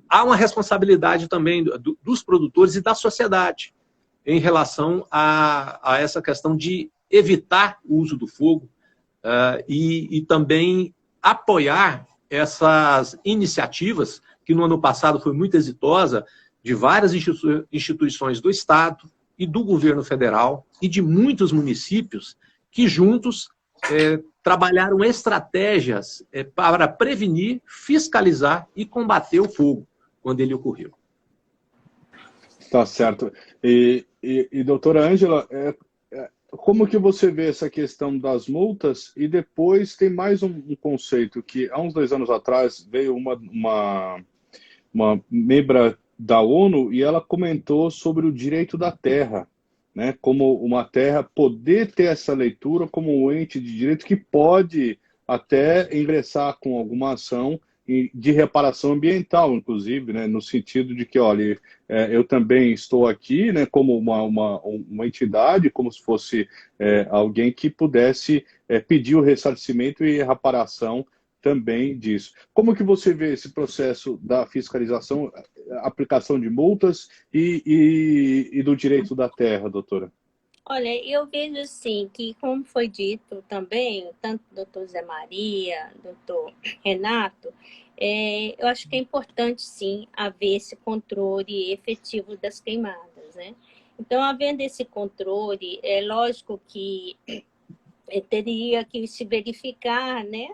há uma responsabilidade também dos produtores e da sociedade em relação a essa questão de evitar o uso do fogo e também apoiar essas iniciativas, que no ano passado foi muito exitosa, de várias instituições do Estado e do governo federal e de muitos municípios que juntos trabalharam estratégias para prevenir, fiscalizar e combater o fogo quando ele ocorreu. Tá certo. E doutora Ângela, como que você vê essa questão das multas? E depois tem mais um conceito que há uns 2 anos atrás veio uma membra da ONU e ela comentou sobre o direito da terra, né? Como uma terra poder ter essa leitura como um ente de direito que pode até ingressar com alguma ação de reparação ambiental, inclusive, né, no sentido de que, olha, eu também estou aqui, né, como uma entidade, como se fosse alguém que pudesse pedir o ressarcimento e reparação também disso. Como que você vê esse processo da fiscalização, aplicação de multas e do direito da terra, doutora? Olha, eu vejo assim que, como foi dito também, tanto o doutor Zé Maria, doutor Renato, eu acho que é importante, sim, haver esse controle efetivo das queimadas, né? Então, havendo esse controle, é lógico que teria que se verificar, né?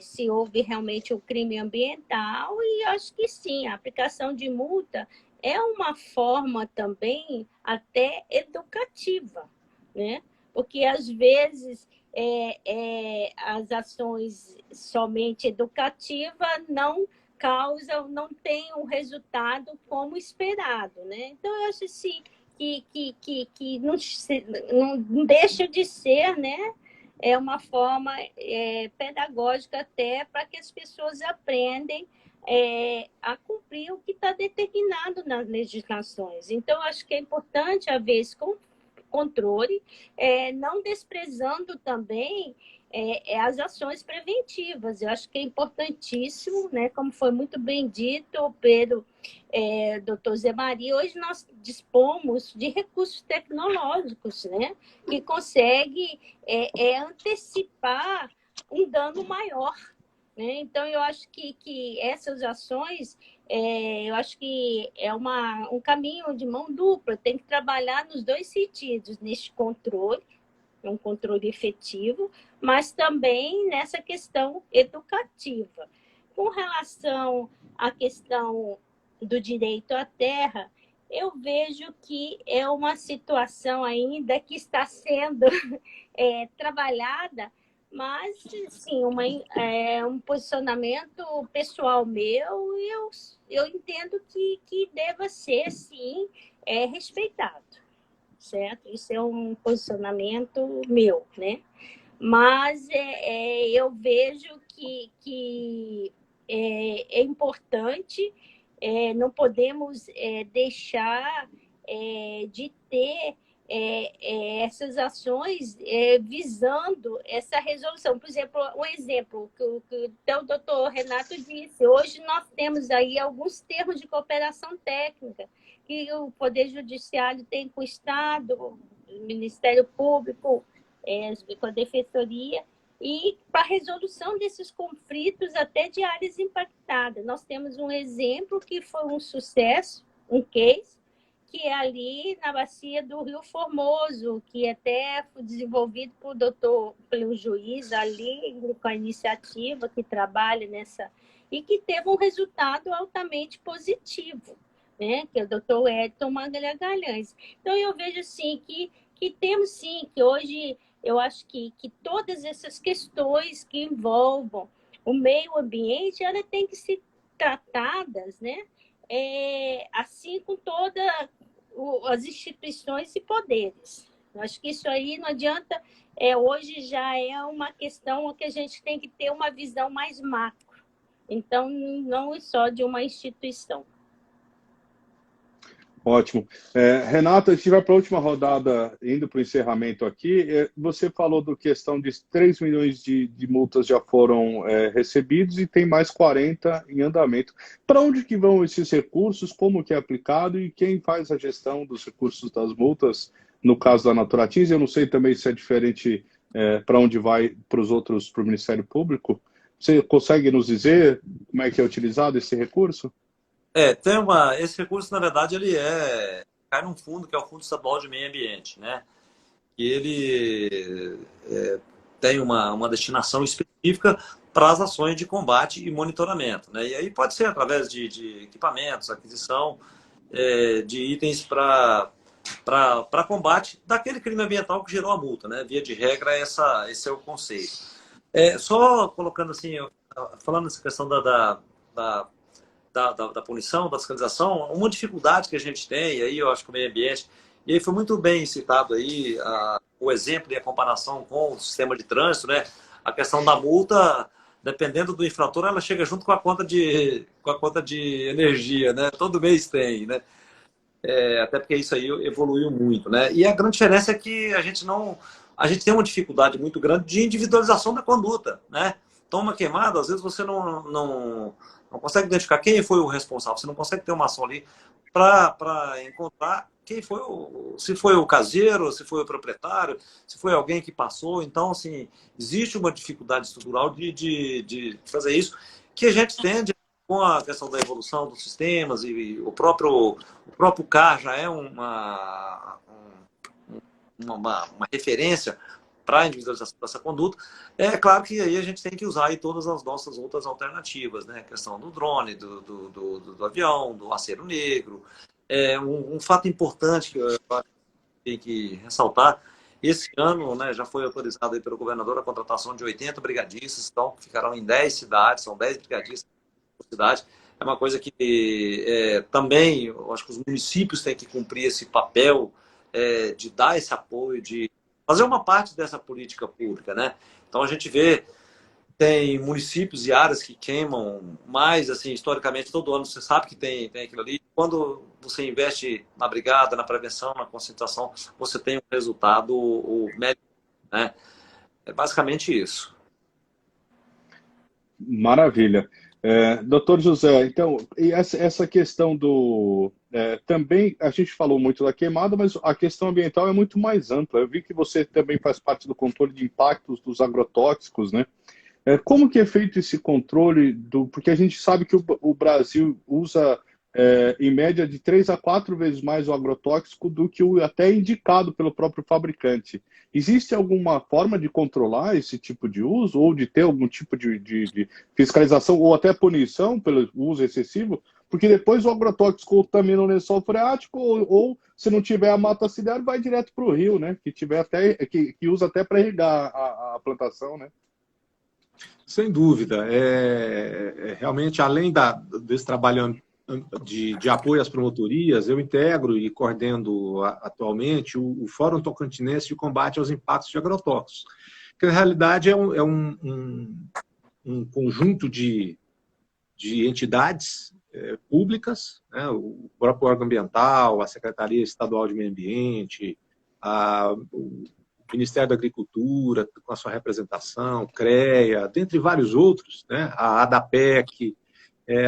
Se houve realmente o crime ambiental, e acho que sim, a aplicação de multa é uma forma também até educativa, né? Porque às vezes as ações somente educativas não causam, não têm um resultado como esperado, né? Então eu acho assim que não deixa de ser, né? é uma forma pedagógica até para que as pessoas aprendem a cumprir o que está determinado nas legislações. Então, acho que é importante haver esse controle, não desprezando também as ações preventivas. Eu acho que é importantíssimo, né? Como foi muito bem dito pelo doutor Zé Maria, hoje nós dispomos de recursos tecnológicos, né? Que conseguem antecipar um dano maior. Né? Então, eu acho que essas ações, eu acho que é um caminho de mão dupla, tem que trabalhar nos dois sentidos, neste controle, um controle efetivo, mas também nessa questão educativa. Com relação à questão do direito à terra, eu vejo que é uma situação ainda que está sendo trabalhada, mas, sim, um posicionamento pessoal meu, eu entendo que deva ser, sim, respeitado, certo? Isso é um posicionamento meu, né? Mas eu vejo que é importante, não podemos deixar de ter essas ações visando essa resolução. Por exemplo, um exemplo que o doutor Renato disse, hoje nós temos aí alguns termos de cooperação técnica que o Poder Judiciário tem com o Estado, o Ministério Público, com a Defensoria, e para a resolução desses conflitos até de áreas impactadas. Nós temos um exemplo que foi um sucesso, um case, que é ali na bacia do Rio Formoso, que até foi desenvolvido pelo juiz ali, com a iniciativa que trabalha nessa, e que teve um resultado altamente positivo, né? Que é o doutor Edson Magalhães. Então, eu vejo, sim, que temos, sim, que hoje eu acho que todas essas questões que envolvam o meio ambiente, elas têm que ser tratadas, né? Assim com todas as instituições e poderes. Eu acho que isso aí não adianta, hoje já é uma questão que a gente tem que ter uma visão mais macro. Então, não é só de uma instituição. Ótimo. Renato, a gente vai para a última rodada, indo para o encerramento aqui. Você falou da questão de 3 milhões de multas já foram recebidos e tem mais 40 em andamento. Para onde que vão esses recursos? Como que é aplicado? E quem faz a gestão dos recursos das multas, no caso da Naturatins? Eu não sei também se é diferente para onde vai para os outros, para o Ministério Público. Você consegue nos dizer como é que é utilizado esse recurso? Esse recurso, na verdade, ele cai num fundo que é o Fundo Estadual de Meio Ambiente, né? E ele tem uma destinação específica para as ações de combate e monitoramento, né? E aí pode ser através de equipamentos, aquisição de itens para combate daquele crime ambiental que gerou a multa, né? Via de regra, esse é o conceito. Só colocando assim, falando nessa questão da punição, da fiscalização, uma dificuldade que a gente tem, e aí eu acho que o meio ambiente, e aí foi muito bem citado aí o exemplo e a comparação com o sistema de trânsito, né? A questão da multa, dependendo do infrator, ela chega junto com a conta de energia, né? Todo mês tem, né? Até porque isso aí evoluiu muito, né? E a grande diferença é que a gente tem uma dificuldade muito grande de individualização da conduta, né? Toma queimada, às vezes você não consegue identificar quem foi o responsável, você não consegue ter uma ação ali para encontrar quem foi se foi o caseiro, se foi o proprietário, se foi alguém que passou. Então, assim, existe uma dificuldade estrutural de fazer isso, que a gente tende com a questão da evolução dos sistemas e o próprio CAR já é uma referência para a individualização dessa conduta. É claro que aí a gente tem que usar aí todas as nossas outras alternativas, né? A questão do drone, do avião, do acero negro. Um fato importante que eu acho que tem que ressaltar, esse ano, né, já foi autorizado aí pelo governador a contratação de 80 brigadistas, então ficarão em 10 cidades, são 10 brigadistas por cidade. É uma coisa que também, eu acho que os municípios têm que cumprir esse papel de dar esse apoio, de fazer uma parte dessa política pública, né? Então a gente vê, tem municípios e áreas que queimam mais, assim, historicamente, todo ano você sabe que tem aquilo ali. Quando você investe na brigada, na prevenção, na conscientização, você tem um resultado médio, né? É basicamente isso. Maravilha. Doutor José, então, e essa questão do... também a gente falou muito da queimada, mas a questão ambiental é muito mais ampla. Eu vi que você também faz parte do controle de impactos dos agrotóxicos, né? Como que é feito esse controle? Porque a gente sabe que o Brasil usa, em média, de 3 a 4 vezes mais o agrotóxico do que o até indicado pelo próprio fabricante. Existe alguma forma de controlar esse tipo de uso, ou de ter algum tipo de fiscalização, ou até punição pelo uso excessivo? Porque depois o agrotóxico também no lençol freático, ou se não tiver a mata ciliar, vai direto para o rio, né? Que usa até para irrigar a plantação, né? Sem dúvida. Realmente, além desse trabalho de apoio às promotorias, eu integro e coordeno atualmente o Fórum Tocantinense de Combate aos Impactos de Agrotóxicos, que na realidade é um conjunto de entidades públicas, né? O próprio órgão ambiental, a Secretaria Estadual de Meio Ambiente, o Ministério da Agricultura, com a sua representação, CREA, dentre vários outros, né? A ADAPEC,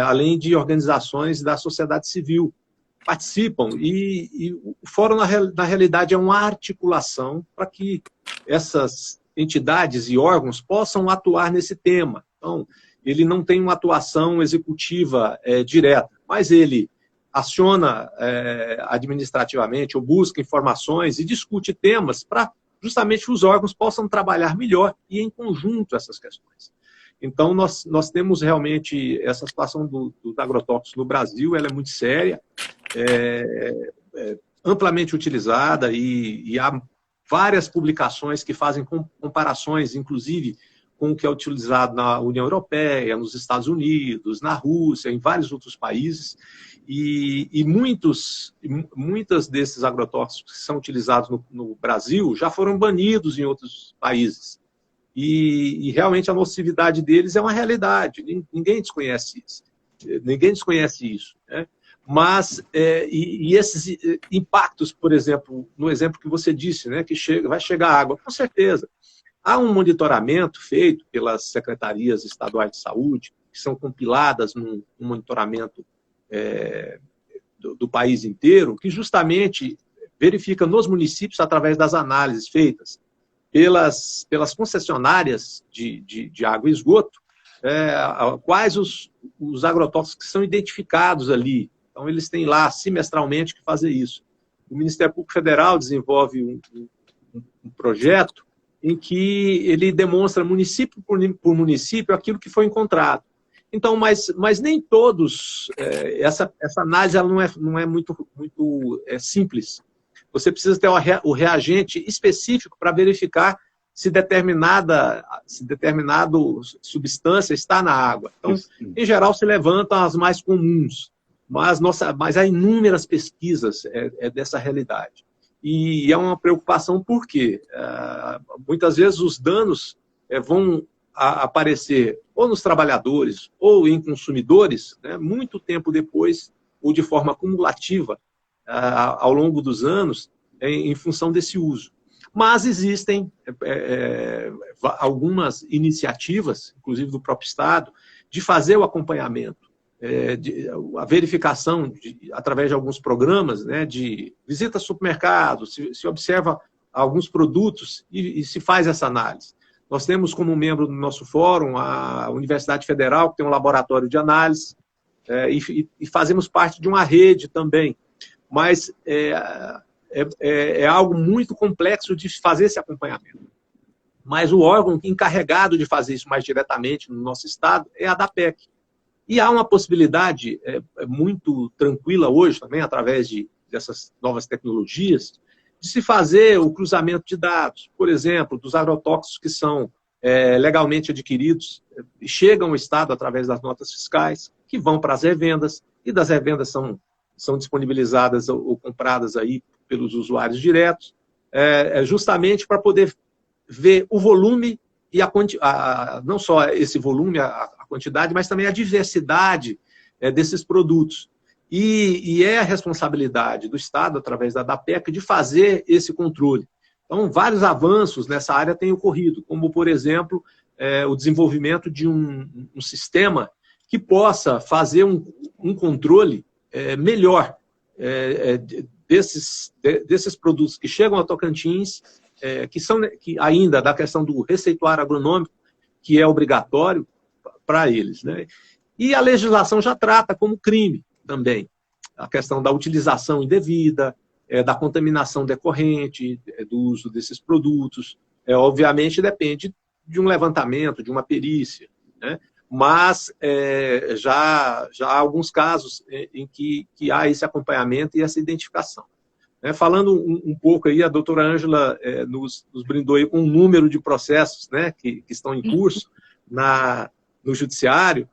além de organizações da sociedade civil, participam. E o Fórum, na realidade, é uma articulação para que essas entidades e órgãos possam atuar nesse tema. Então, ele não tem uma atuação executiva direta, mas ele aciona administrativamente ou busca informações e discute temas para justamente os órgãos possam trabalhar melhor e em conjunto essas questões. Então, nós temos realmente essa situação dos agrotóxicos no Brasil, ela é muito séria, amplamente utilizada e há várias publicações que fazem comparações, inclusive, com o que é utilizado na União Europeia, nos Estados Unidos, na Rússia, em vários outros países. E muitas desses agrotóxicos que são utilizados no Brasil já foram banidos em outros países. E realmente a nocividade deles é uma realidade. Ninguém desconhece isso. Ninguém desconhece isso, né? Mas, esses impactos, por exemplo, no exemplo que você disse, né, que vai chegar água, com certeza. Há um monitoramento feito pelas secretarias estaduais de saúde, que são compiladas num monitoramento do país inteiro, que justamente verifica nos municípios, através das análises feitas pelas concessionárias de água e esgoto, quais os agrotóxicos que são identificados ali. Então, eles têm lá, semestralmente, que fazer isso. O Ministério Público Federal desenvolve um projeto em que ele demonstra município por município aquilo que foi encontrado. Então, mas nem todos, essa análise ela não é muito simples. Você precisa ter o reagente específico para verificar se determinada substância está na água. Então, em geral, se levantam as mais comuns, mas há inúmeras pesquisas dessa realidade. E é uma preocupação porque muitas vezes os danos vão aparecer ou nos trabalhadores ou em consumidores, né, muito tempo depois ou de forma acumulativa ao longo dos anos em função desse uso. Mas existem algumas iniciativas, inclusive do próprio Estado, de fazer o acompanhamento, a verificação através de alguns programas, né, de visita a supermercados, se observa alguns produtos e se faz essa análise. Nós temos como membro do nosso fórum a Universidade Federal, que tem um laboratório de análise, e fazemos parte de uma rede também. Mas é algo muito complexo de fazer esse acompanhamento. Mas o órgão encarregado de fazer isso mais diretamente no nosso estado é a ADAPEC. E há uma possibilidade muito tranquila hoje também, através dessas novas tecnologias, de se fazer o cruzamento de dados, por exemplo, dos agrotóxicos que são legalmente adquiridos e chegam ao Estado através das notas fiscais, que vão para as revendas, e das revendas são disponibilizadas ou compradas aí pelos usuários diretos. justamente para poder ver o volume e não só esse volume, a quantidade, mas também a diversidade desses produtos. E é a responsabilidade do Estado, através da DAPEC, de fazer esse controle. Então, vários avanços nessa área têm ocorrido, como, por exemplo, o desenvolvimento de um sistema que possa fazer um controle melhor desses produtos que chegam a Tocantins, que ainda da questão do receituário agronômico, que é obrigatório para eles, né? E a legislação já trata como crime também a questão da utilização indevida, da contaminação decorrente do uso desses produtos. Obviamente depende de um levantamento, de uma perícia, né? Mas já há alguns casos em que há esse acompanhamento e essa identificação. Falando um pouco aí, a doutora Ângela nos brindou aí com um número de processos, né, que estão em curso no judiciário.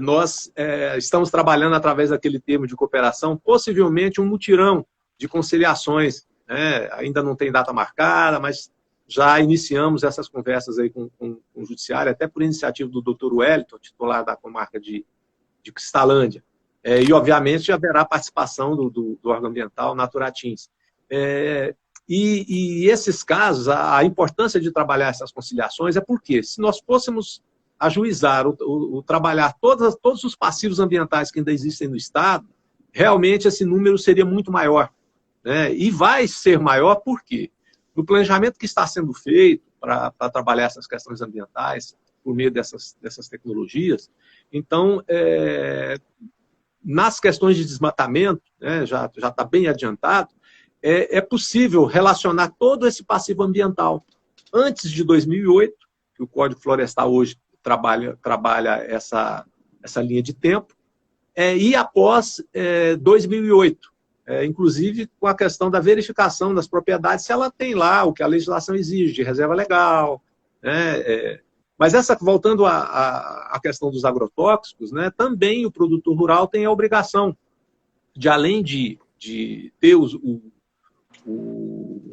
Nós estamos trabalhando através daquele termo de cooperação, possivelmente um mutirão de conciliações, né? Ainda não tem data marcada, mas já iniciamos essas conversas aí com o judiciário, até por iniciativa do doutor Wellington, titular da comarca de Cristalândia. E, obviamente, haverá participação do órgão ambiental Naturatins. E esses casos, a importância de trabalhar essas conciliações é porque, se nós fôssemos ajuizar, trabalhar todos os passivos ambientais que ainda existem no Estado, realmente esse número seria muito maior, né? E vai ser maior porque, no planejamento que está sendo feito para trabalhar essas questões ambientais, por meio dessas tecnologias, então, nas questões de desmatamento, né, já está bem adiantado, é possível relacionar todo esse passivo ambiental. Antes de 2008, que o Código Florestal hoje trabalha essa linha de tempo, e após 2008, inclusive com a questão da verificação das propriedades, se ela tem lá o que a legislação exige, de reserva legal, né? Mas voltando à questão dos agrotóxicos, né, também o produtor rural tem a obrigação de, além de ter o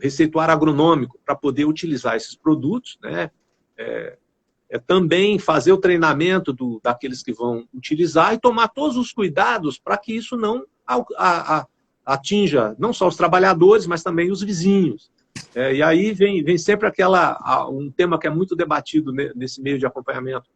receituário agronômico para poder utilizar esses produtos, né, também fazer o treinamento daqueles que vão utilizar e tomar todos os cuidados para que isso não atinja não só os trabalhadores, mas também os vizinhos. E aí vem sempre um tema que é muito debatido nesse meio de acompanhamento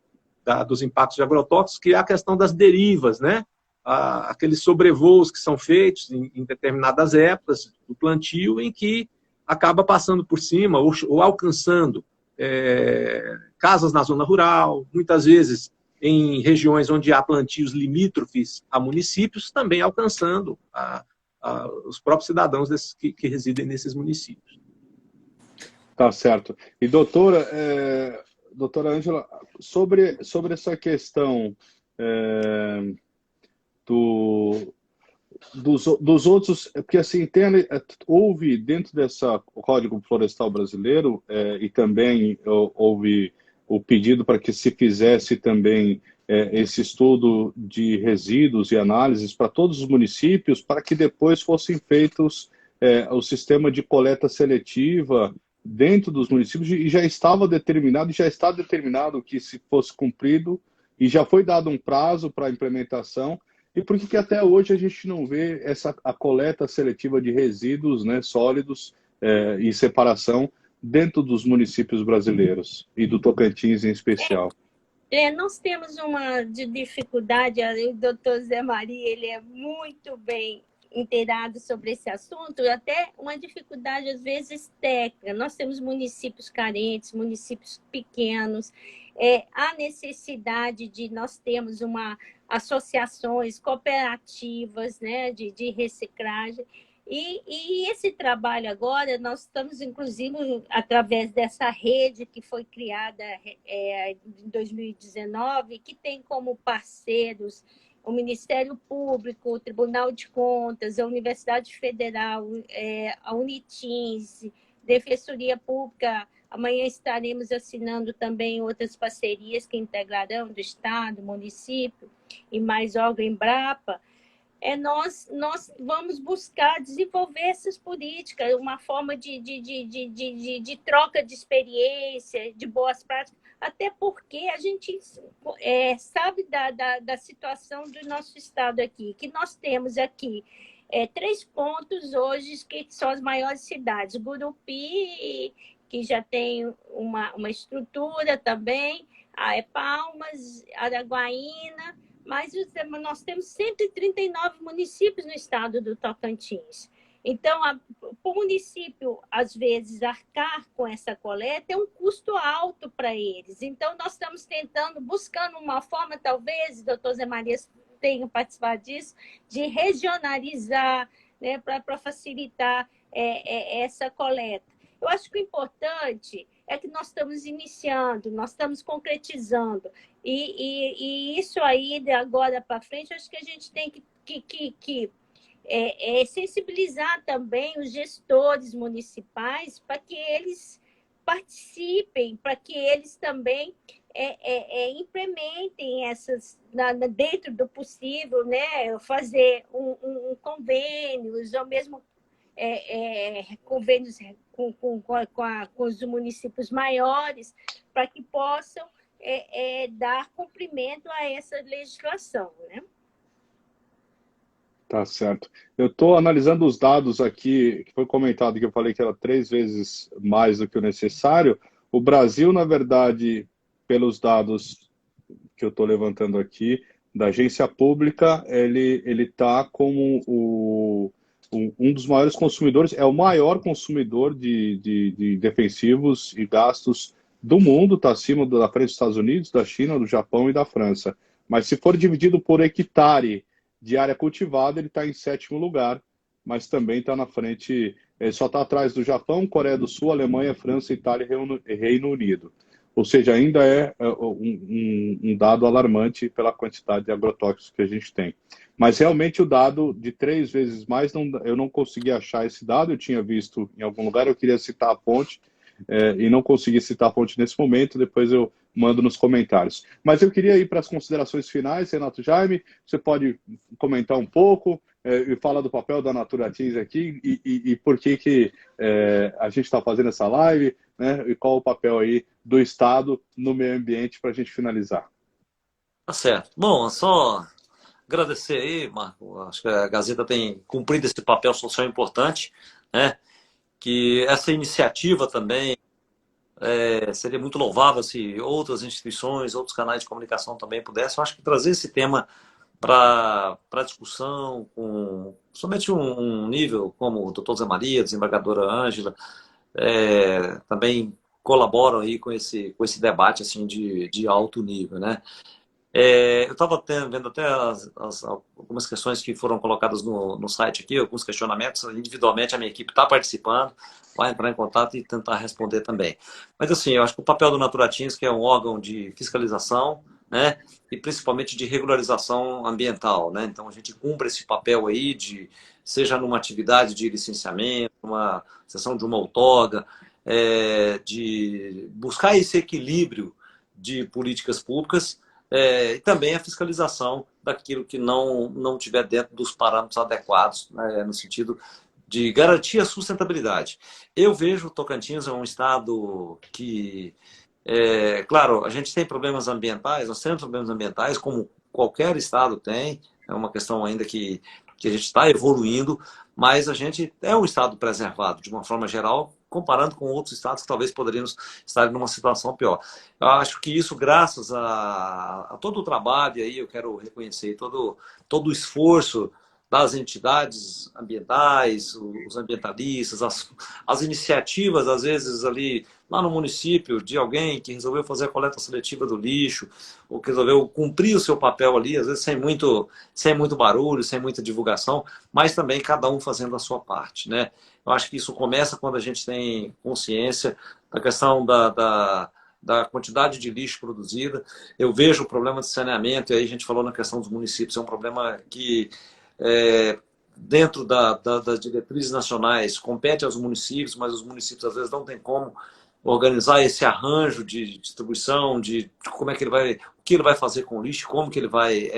dos impactos de agrotóxicos, que é a questão das derivas, né? Aqueles sobrevoos que são feitos em determinadas épocas do plantio, em que acaba passando por cima ou alcançando casas na zona rural, muitas vezes em regiões onde há plantios limítrofes a municípios, também alcançando os próprios cidadãos que residem nesses municípios. Tá certo. E doutora Ângela, sobre essa questão dos outros, porque assim, houve dentro dessa Código Florestal Brasileiro, e também houve o pedido para que se fizesse também esse estudo de resíduos e análises para todos os municípios, para que depois fossem feitos o sistema de coleta seletiva dentro dos municípios, e já estava determinado, já está determinado que se fosse cumprido, e já foi dado um prazo para a implementação. E por que até hoje a gente não vê a coleta seletiva de resíduos, né, sólidos e separação dentro dos municípios brasileiros, e do Tocantins em especial? Nós temos uma dificuldade, o doutor Zé Maria, ele é muito bem inteirado sobre esse assunto, até uma dificuldade, às vezes, técnica. Nós temos municípios carentes, municípios pequenos, há necessidade de nós termos associações cooperativas, né, de reciclagem, e esse trabalho agora, nós estamos, inclusive, através dessa rede que foi criada em 2019, que tem como parceiros o Ministério Público, o Tribunal de Contas, a Universidade Federal, a Unitins, Defensoria Pública. Amanhã estaremos assinando também outras parcerias que integrarão do Estado, município e mais órgão Embrapa. nós vamos buscar desenvolver essas políticas, uma forma de troca de experiência, de boas práticas, até porque a gente sabe da situação do nosso estado aqui, que nós temos aqui 3 pontos hoje que são as maiores cidades. Gurupi, que já tem uma estrutura também, Palmas, Araguaína, mas nós temos 139 municípios no estado do Tocantins. Então, o município, às vezes, arcar com essa coleta é um custo alto para eles. Então, nós estamos buscando uma forma, talvez, doutor Zé Maria tenha participado disso, de regionalizar, né, para facilitar essa coleta. Eu acho que o importante é que nós estamos iniciando, nós estamos concretizando. E isso aí, de agora para frente, acho que a gente tem que sensibilizar também os gestores municipais para que eles participem, para que eles também implementem essas, dentro do possível, né, fazer convênios, ou mesmo convênios com os municípios maiores, para que possam dar cumprimento a essa legislação, né? Tá certo. Eu estou analisando os dados aqui, que foi comentado que eu falei que era 3 vezes mais do que o necessário. O Brasil, na verdade, pelos dados que eu estou levantando aqui, da agência pública, ele está como um dos maiores consumidores, é o maior consumidor de defensivos e gastos do mundo, está acima da frente dos Estados Unidos, da China, do Japão e da França. Mas se for dividido por hectare de área cultivada, ele está em 7º lugar, mas também está na frente, só está atrás do Japão, Coreia do Sul, Alemanha, França, Itália e Reino Unido. Ou seja, ainda é um dado alarmante pela quantidade de agrotóxicos que a gente tem. Mas realmente o dado de 3 vezes mais, eu não consegui achar esse dado, eu tinha visto em algum lugar, eu queria citar a fonte, e não consegui citar a fonte nesse momento, depois eu mando nos comentários. Mas eu queria ir para as considerações finais, Renato Jaime, você pode comentar um pouco e falar do papel da Naturatins aqui e por que a gente está fazendo essa live, né, e qual o papel aí do Estado no meio ambiente para a gente finalizar. Tá certo. Bom, é só agradecer aí, Marco. Acho que a Gazeta tem cumprido esse papel social importante, né? Que essa iniciativa também seria muito louvável se outras instituições, outros canais de comunicação também pudessem. Eu acho que trazer esse tema para discussão, com somente um nível como o doutor Zé Maria, a desembargadora Ângela, também colaboram aí com esse debate assim, de alto nível, né? Eu estava vendo até algumas questões que foram colocadas no site aqui, alguns questionamentos. Individualmente, a minha equipe está participando, vai entrar em contato e tentar responder também. Mas, assim, eu acho que o papel do Naturatins, que é um órgão de fiscalização, né, e principalmente de regularização ambiental, né? Então, a gente cumpre esse papel aí, seja numa atividade de licenciamento, uma sessão de uma outorga, de buscar esse equilíbrio de políticas públicas, e também a fiscalização daquilo que não tiver dentro dos parâmetros adequados, né, no sentido de garantir a sustentabilidade. Eu vejo o Tocantins é um estado que, claro, a gente tem problemas ambientais, nós temos problemas ambientais, como qualquer estado tem, é uma questão ainda que a gente está evoluindo, mas a gente é um estado preservado, de uma forma geral, comparando com outros estados que talvez poderíamos estar numa situação pior. Eu acho que isso, graças a todo o trabalho, e aí eu quero reconhecer todo o esforço das entidades ambientais, os ambientalistas, as iniciativas, às vezes, ali lá no município, de alguém que resolveu fazer a coleta seletiva do lixo, ou que resolveu cumprir o seu papel ali, às vezes sem muito barulho, sem muita divulgação, mas também cada um fazendo a sua parte, né? Eu acho que isso começa quando a gente tem consciência da questão da quantidade de lixo produzida. Eu vejo o problema de saneamento, e aí a gente falou na questão dos municípios, é um problema que, dentro das diretrizes nacionais, compete aos municípios, mas os municípios às vezes não têm como organizar esse arranjo de distribuição, de como é que o que ele vai fazer com o lixo, como que ele vai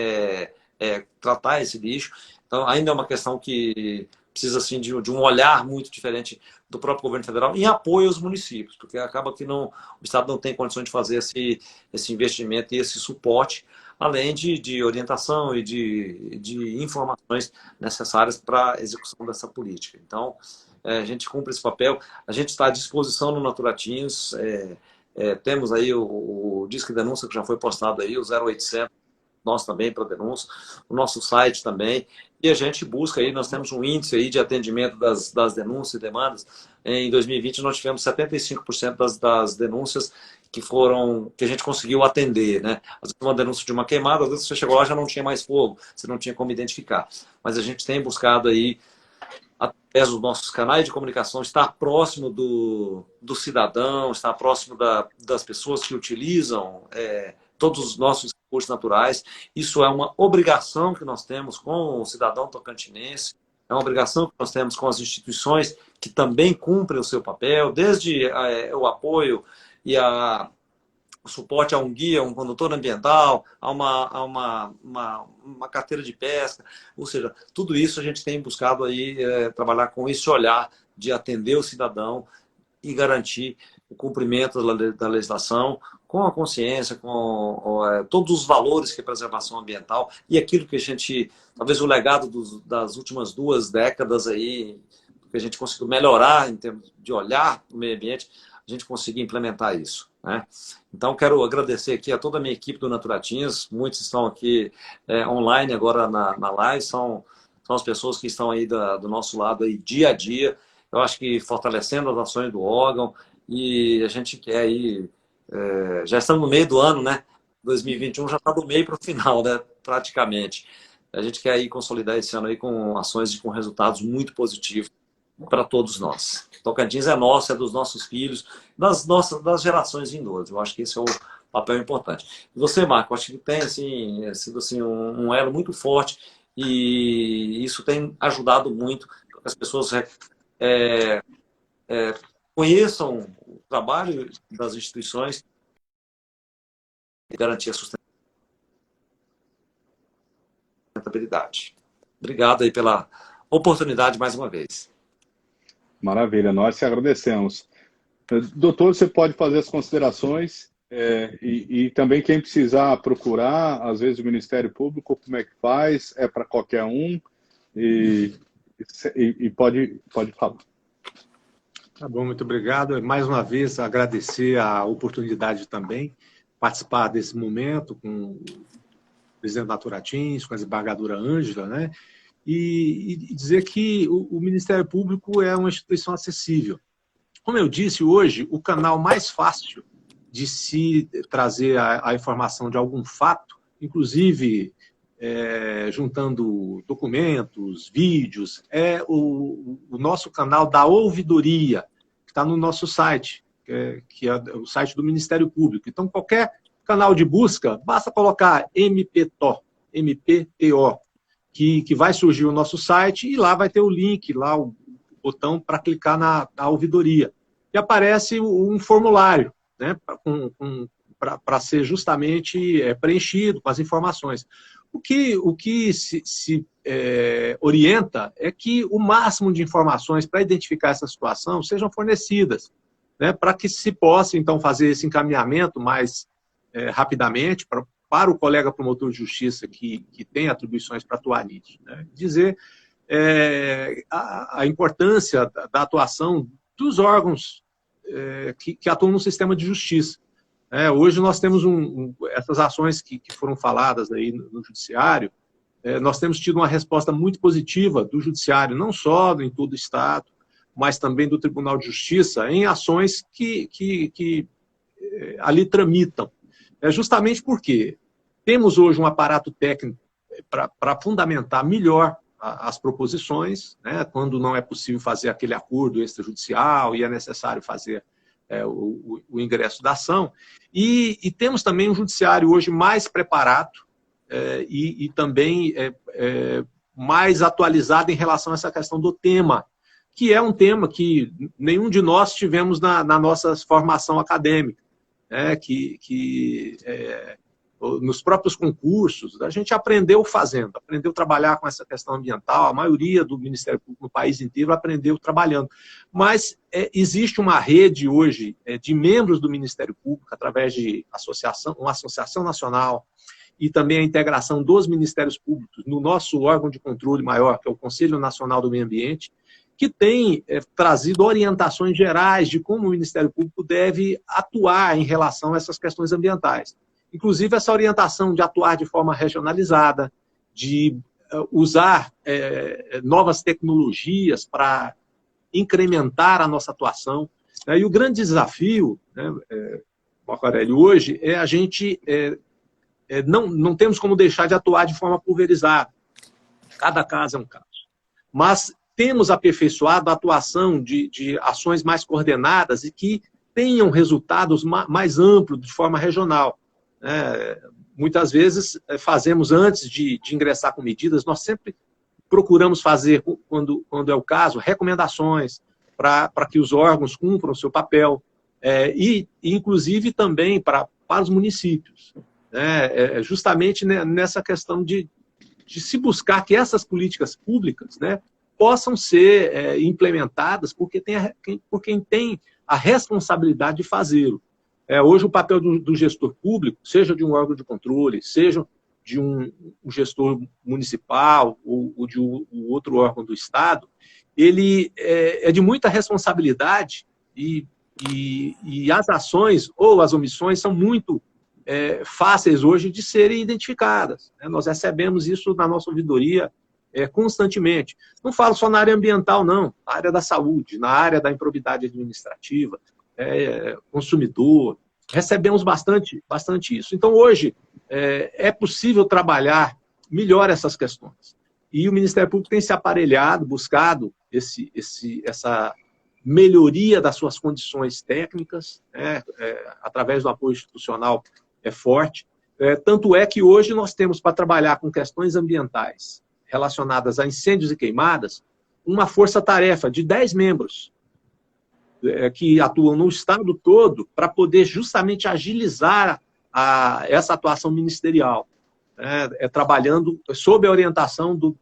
tratar esse lixo. Então, ainda é uma questão que precisa assim, de um olhar muito diferente do próprio governo federal em apoio aos municípios, porque acaba que o Estado não tem condições de fazer esse investimento e esse suporte, além de orientação e de informações necessárias para a execução dessa política. Então, a gente cumpre esse papel, a gente está à disposição no Naturatinhos, temos aí o Disque Denúncia, que já foi postado aí, o 0800, nós também para denúncia, o nosso site também, e a gente busca aí, nós temos um índice aí de atendimento das denúncias e demandas. Em 2020 nós tivemos 75% das denúncias que a gente conseguiu atender, né? Às vezes uma denúncia de uma queimada, às vezes você chegou lá e já não tinha mais fogo, você não tinha como identificar. Mas a gente tem buscado aí, através dos nossos canais de comunicação, estar próximo do cidadão, estar próximo das pessoas que utilizam todos os nossos recursos naturais. Isso é uma obrigação que nós temos com o cidadão tocantinense, é uma obrigação que nós temos com as instituições que também cumprem o seu papel, desde o apoio e o suporte a um guia, um condutor ambiental, a uma carteira de pesca, ou seja, tudo isso a gente tem buscado aí trabalhar com esse olhar de atender o cidadão e garantir o cumprimento da legislação com a consciência, com todos os valores que é preservação ambiental e aquilo que a gente, talvez o legado das últimas 2 décadas aí, que a gente conseguiu melhorar em termos de olhar para o meio ambiente, a gente conseguir implementar isso, né? Então, quero agradecer aqui a toda a minha equipe do Naturatinhas, muitos estão aqui online agora na live, são as pessoas que estão aí do nosso lado aí dia a dia, eu acho que fortalecendo as ações do órgão, e a gente quer aí, já estamos no meio do ano, né? 2021 já está do meio para o final, né? Praticamente. A gente quer aí consolidar esse ano aí com ações e com resultados muito positivos para todos nós. Tocantins é nosso, é dos nossos filhos, das gerações vindouras. Eu acho que esse é o papel importante. E você, Marco, acho que tem assim, sido assim, um elo muito forte e isso tem ajudado muito para que as pessoas conheçam o trabalho das instituições e garantir a sustentabilidade. Obrigado aí pela oportunidade mais uma vez. Maravilha, nós te agradecemos. Doutor, você pode fazer as considerações e também quem precisar procurar, às vezes o Ministério Público, como é que faz, é para qualquer um e pode falar. Tá bom, muito obrigado. Mais uma vez, agradecer a oportunidade também, participar desse momento com o presidente Naturatinhos, com a desembargadora Ângela, né? E dizer que o Ministério Público é uma instituição acessível. Como eu disse, hoje, o canal mais fácil de se trazer a informação de algum fato, inclusive juntando documentos, vídeos, é o nosso canal da ouvidoria, que está no nosso site, que é o site do Ministério Público. Então, qualquer canal de busca, basta colocar MPTO, que vai surgir o nosso site e lá vai ter o link, lá o botão para clicar na ouvidoria. E aparece um formulário, né, para ser justamente preenchido com as informações. O que se orienta é que o máximo de informações para identificar essa situação sejam fornecidas, né, para que se possa, então, fazer esse encaminhamento mais rapidamente para o colega promotor de justiça que tem atribuições para atuar nisso, né? Dizer a importância da atuação dos órgãos que atuam no sistema de justiça. Hoje nós temos essas ações que foram faladas aí no judiciário, nós temos tido uma resposta muito positiva do judiciário, não só em todo o Estado, mas também do Tribunal de Justiça, em ações que ali tramitam. Justamente porque temos hoje um aparato técnico para fundamentar melhor as proposições, né, quando não é possível fazer aquele acordo extrajudicial e é necessário fazer o ingresso da ação. E temos também um judiciário hoje mais preparado e também mais atualizado em relação a essa questão do tema, que é um tema que nenhum de nós tivemos na nossa formação acadêmica, nos próprios concursos, a gente aprendeu fazendo, aprendeu a trabalhar com essa questão ambiental, a maioria do Ministério Público no país inteiro aprendeu trabalhando. Mas existe uma rede hoje de membros do Ministério Público, através de uma associação nacional, e também a integração dos Ministérios Públicos no nosso órgão de controle maior, que é o Conselho Nacional do Meio Ambiente, que tem trazido orientações gerais de como o Ministério Público deve atuar em relação a essas questões ambientais. Inclusive, essa orientação de atuar de forma regionalizada, de usar novas tecnologias para incrementar a nossa atuação. E o grande desafio, Marco Aurélio, hoje, é a gente... não temos como deixar de atuar de forma pulverizada. Cada caso é um caso. Mas temos aperfeiçoado a atuação de ações mais coordenadas e que tenham resultados mais amplos, de forma regional. Muitas vezes fazemos antes de ingressar com medidas, nós sempre procuramos fazer, quando é o caso, recomendações para que os órgãos cumpram o seu papel, e inclusive também para os municípios. Justamente nessa questão de se buscar que essas políticas públicas possam ser implementadas por quem tem a responsabilidade de fazê-lo. Hoje o papel do gestor público, seja de um órgão de controle, seja de um gestor municipal ou de um outro órgão do Estado, ele é de muita responsabilidade e as ações ou as omissões são muito fáceis hoje de serem identificadas. Nós recebemos isso na nossa ouvidoria constantemente. Não falo só na área ambiental, não. Na área da saúde, na área da improbidade administrativa, consumidor. Recebemos bastante isso. Então, hoje, é possível trabalhar melhor essas questões. E o Ministério Público tem se aparelhado, buscado essa melhoria das suas condições técnicas, através do apoio institucional forte. Tanto é que hoje nós temos, para trabalhar com questões ambientais relacionadas a incêndios e queimadas, uma força-tarefa de 10 membros que atuam no Estado todo para poder justamente agilizar essa atuação ministerial, trabalhando sob a orientação do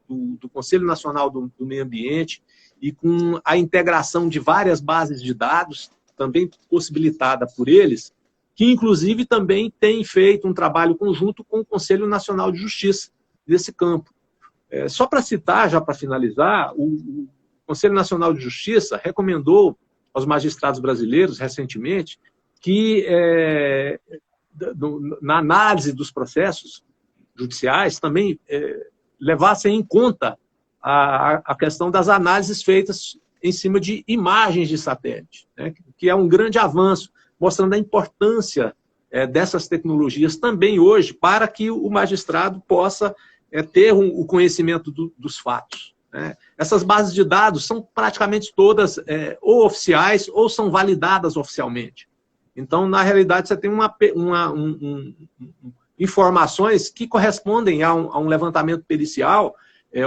Conselho Nacional do Meio Ambiente e com a integração de várias bases de dados, também possibilitada por eles, que inclusive também tem feito um trabalho conjunto com o Conselho Nacional de Justiça nesse campo. Só para citar, já para finalizar, o Conselho Nacional de Justiça recomendou aos magistrados brasileiros, recentemente, que na análise dos processos judiciais também levassem em conta a questão das análises feitas em cima de imagens de satélite, que é um grande avanço, mostrando a importância dessas tecnologias também hoje para que o magistrado possa ter o conhecimento dos fatos. Essas bases de dados são praticamente todas ou oficiais ou são validadas oficialmente. Então, na realidade, você tem informações que correspondem a um levantamento pericial,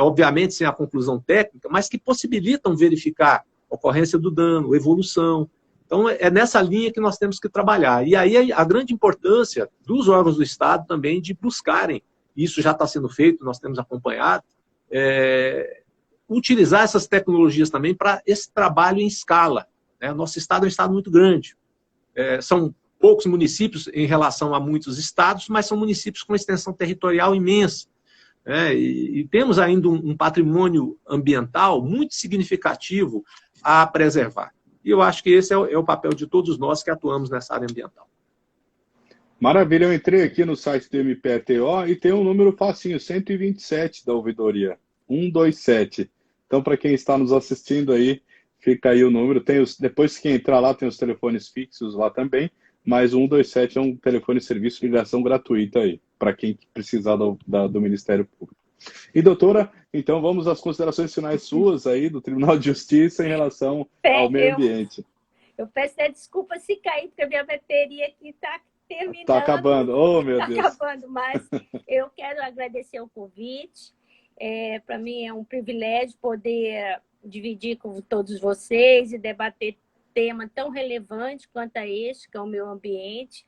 obviamente sem a conclusão técnica, mas que possibilitam verificar a ocorrência do dano, evolução. Então, é nessa linha que nós temos que trabalhar. E aí a grande importância dos órgãos do Estado também de buscarem, isso já está sendo feito, nós temos acompanhado, utilizar essas tecnologias também para esse trabalho em escala. Nosso Estado é um Estado muito grande. São poucos municípios em relação a muitos estados, mas são municípios com extensão territorial imensa. E temos ainda um patrimônio ambiental muito significativo a preservar. E eu acho que esse é o papel de todos nós que atuamos nessa área ambiental. Maravilha, eu entrei aqui no site do MPRTO e tem um número facinho, 127 da ouvidoria, 127. Então, para quem está nos assistindo aí, fica aí o número. Depois que entrar lá, tem os telefones fixos lá também, mas o 127 é um telefone de serviço de ligação gratuita aí, para quem precisar do Ministério Público. E, doutora, então vamos às considerações finais suas aí do Tribunal de Justiça em relação ao meio ambiente. Eu peço até desculpa se cair, porque a minha bateria aqui está terminando. Está acabando, oh meu Deus. Está acabando, mas eu quero agradecer o convite. Para mim é um privilégio poder dividir com todos vocês e debater tema tão relevante quanto a este, que é o meio ambiente.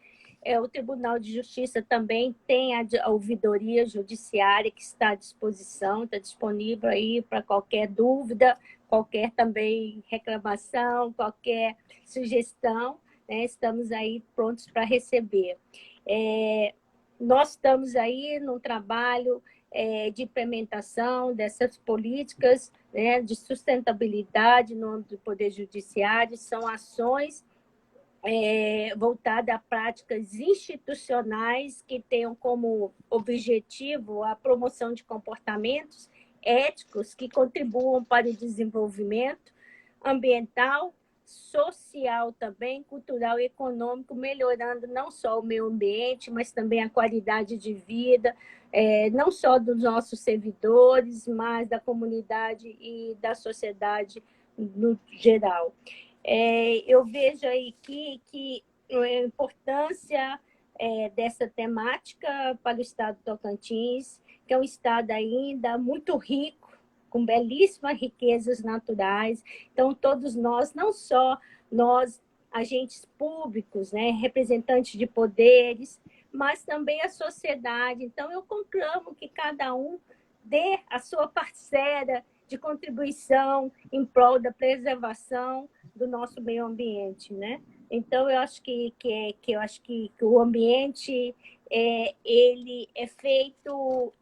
O Tribunal de Justiça também tem a ouvidoria judiciária que está à disposição, está disponível aí para qualquer dúvida, qualquer também reclamação, qualquer sugestão, né? Estamos aí prontos para receber. Nós estamos aí num trabalho de implementação dessas políticas, né, de sustentabilidade no âmbito do Poder Judiciário. São ações voltadas a práticas institucionais que tenham como objetivo a promoção de comportamentos éticos que contribuam para o desenvolvimento ambiental, social também, cultural e econômico, melhorando não só o meio ambiente, mas também a qualidade de vida, não só dos nossos servidores, mas da comunidade e da sociedade no geral. Eu vejo aí que a importância dessa temática para o estado do Tocantins, que é um estado ainda muito rico, com belíssimas riquezas naturais. Então, todos nós, não só nós, agentes públicos, né, representantes de poderes, mas também a sociedade. Então, eu conclamo que cada um dê a sua parcela de contribuição em prol da preservação do nosso meio ambiente, né? Então, eu acho que o ambiente ele é feito...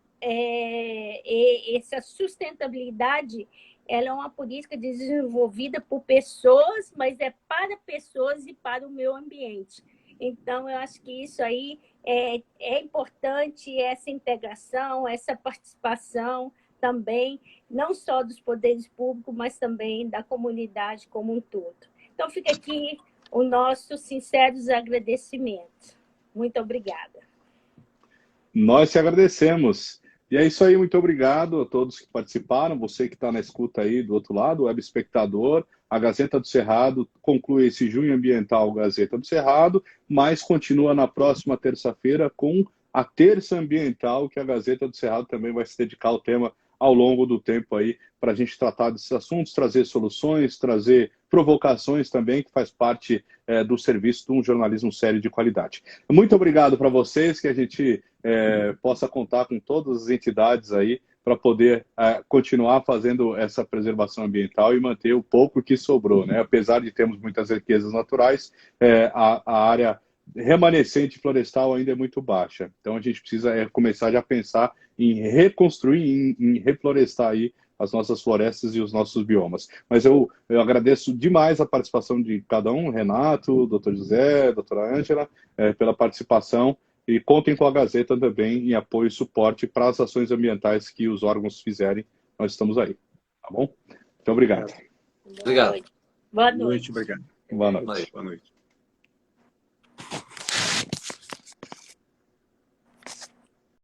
essa sustentabilidade, ela é uma política desenvolvida por pessoas, mas é para pessoas e para o meio ambiente. Então, eu acho que isso aí é importante, essa integração, essa participação também, não só dos poderes públicos, mas também da comunidade como um todo. Então, fica aqui o nosso sinceros agradecimento. Muito obrigada. Nós te agradecemos. E é isso aí, muito obrigado a todos que participaram, você que está na escuta aí do outro lado, web espectador. A Gazeta do Cerrado conclui esse Junho Ambiental Gazeta do Cerrado, mas continua na próxima terça-feira com a Terça Ambiental, que a Gazeta do Cerrado também vai se dedicar ao tema ao longo do tempo aí, para a gente tratar desses assuntos, trazer soluções, trazer provocações também, que faz parte do serviço de um jornalismo sério de qualidade. Muito obrigado para vocês, que a gente possa contar com todas as entidades aí para poder continuar fazendo essa preservação ambiental e manter o pouco que sobrou, né? Apesar de termos muitas riquezas naturais, a área remanescente florestal ainda é muito baixa. Então a gente precisa começar já a pensar em reconstruir, em reflorestar aí as nossas florestas e os nossos biomas. Mas eu agradeço demais a participação de cada um, Renato, Dr. José, doutora Ângela, pela participação, e contem com a Gazeta também em apoio e suporte para as ações ambientais que os órgãos fizerem. Nós estamos aí, tá bom? Muito obrigado. Obrigado. Boa noite. Obrigado. Boa noite. Boa noite.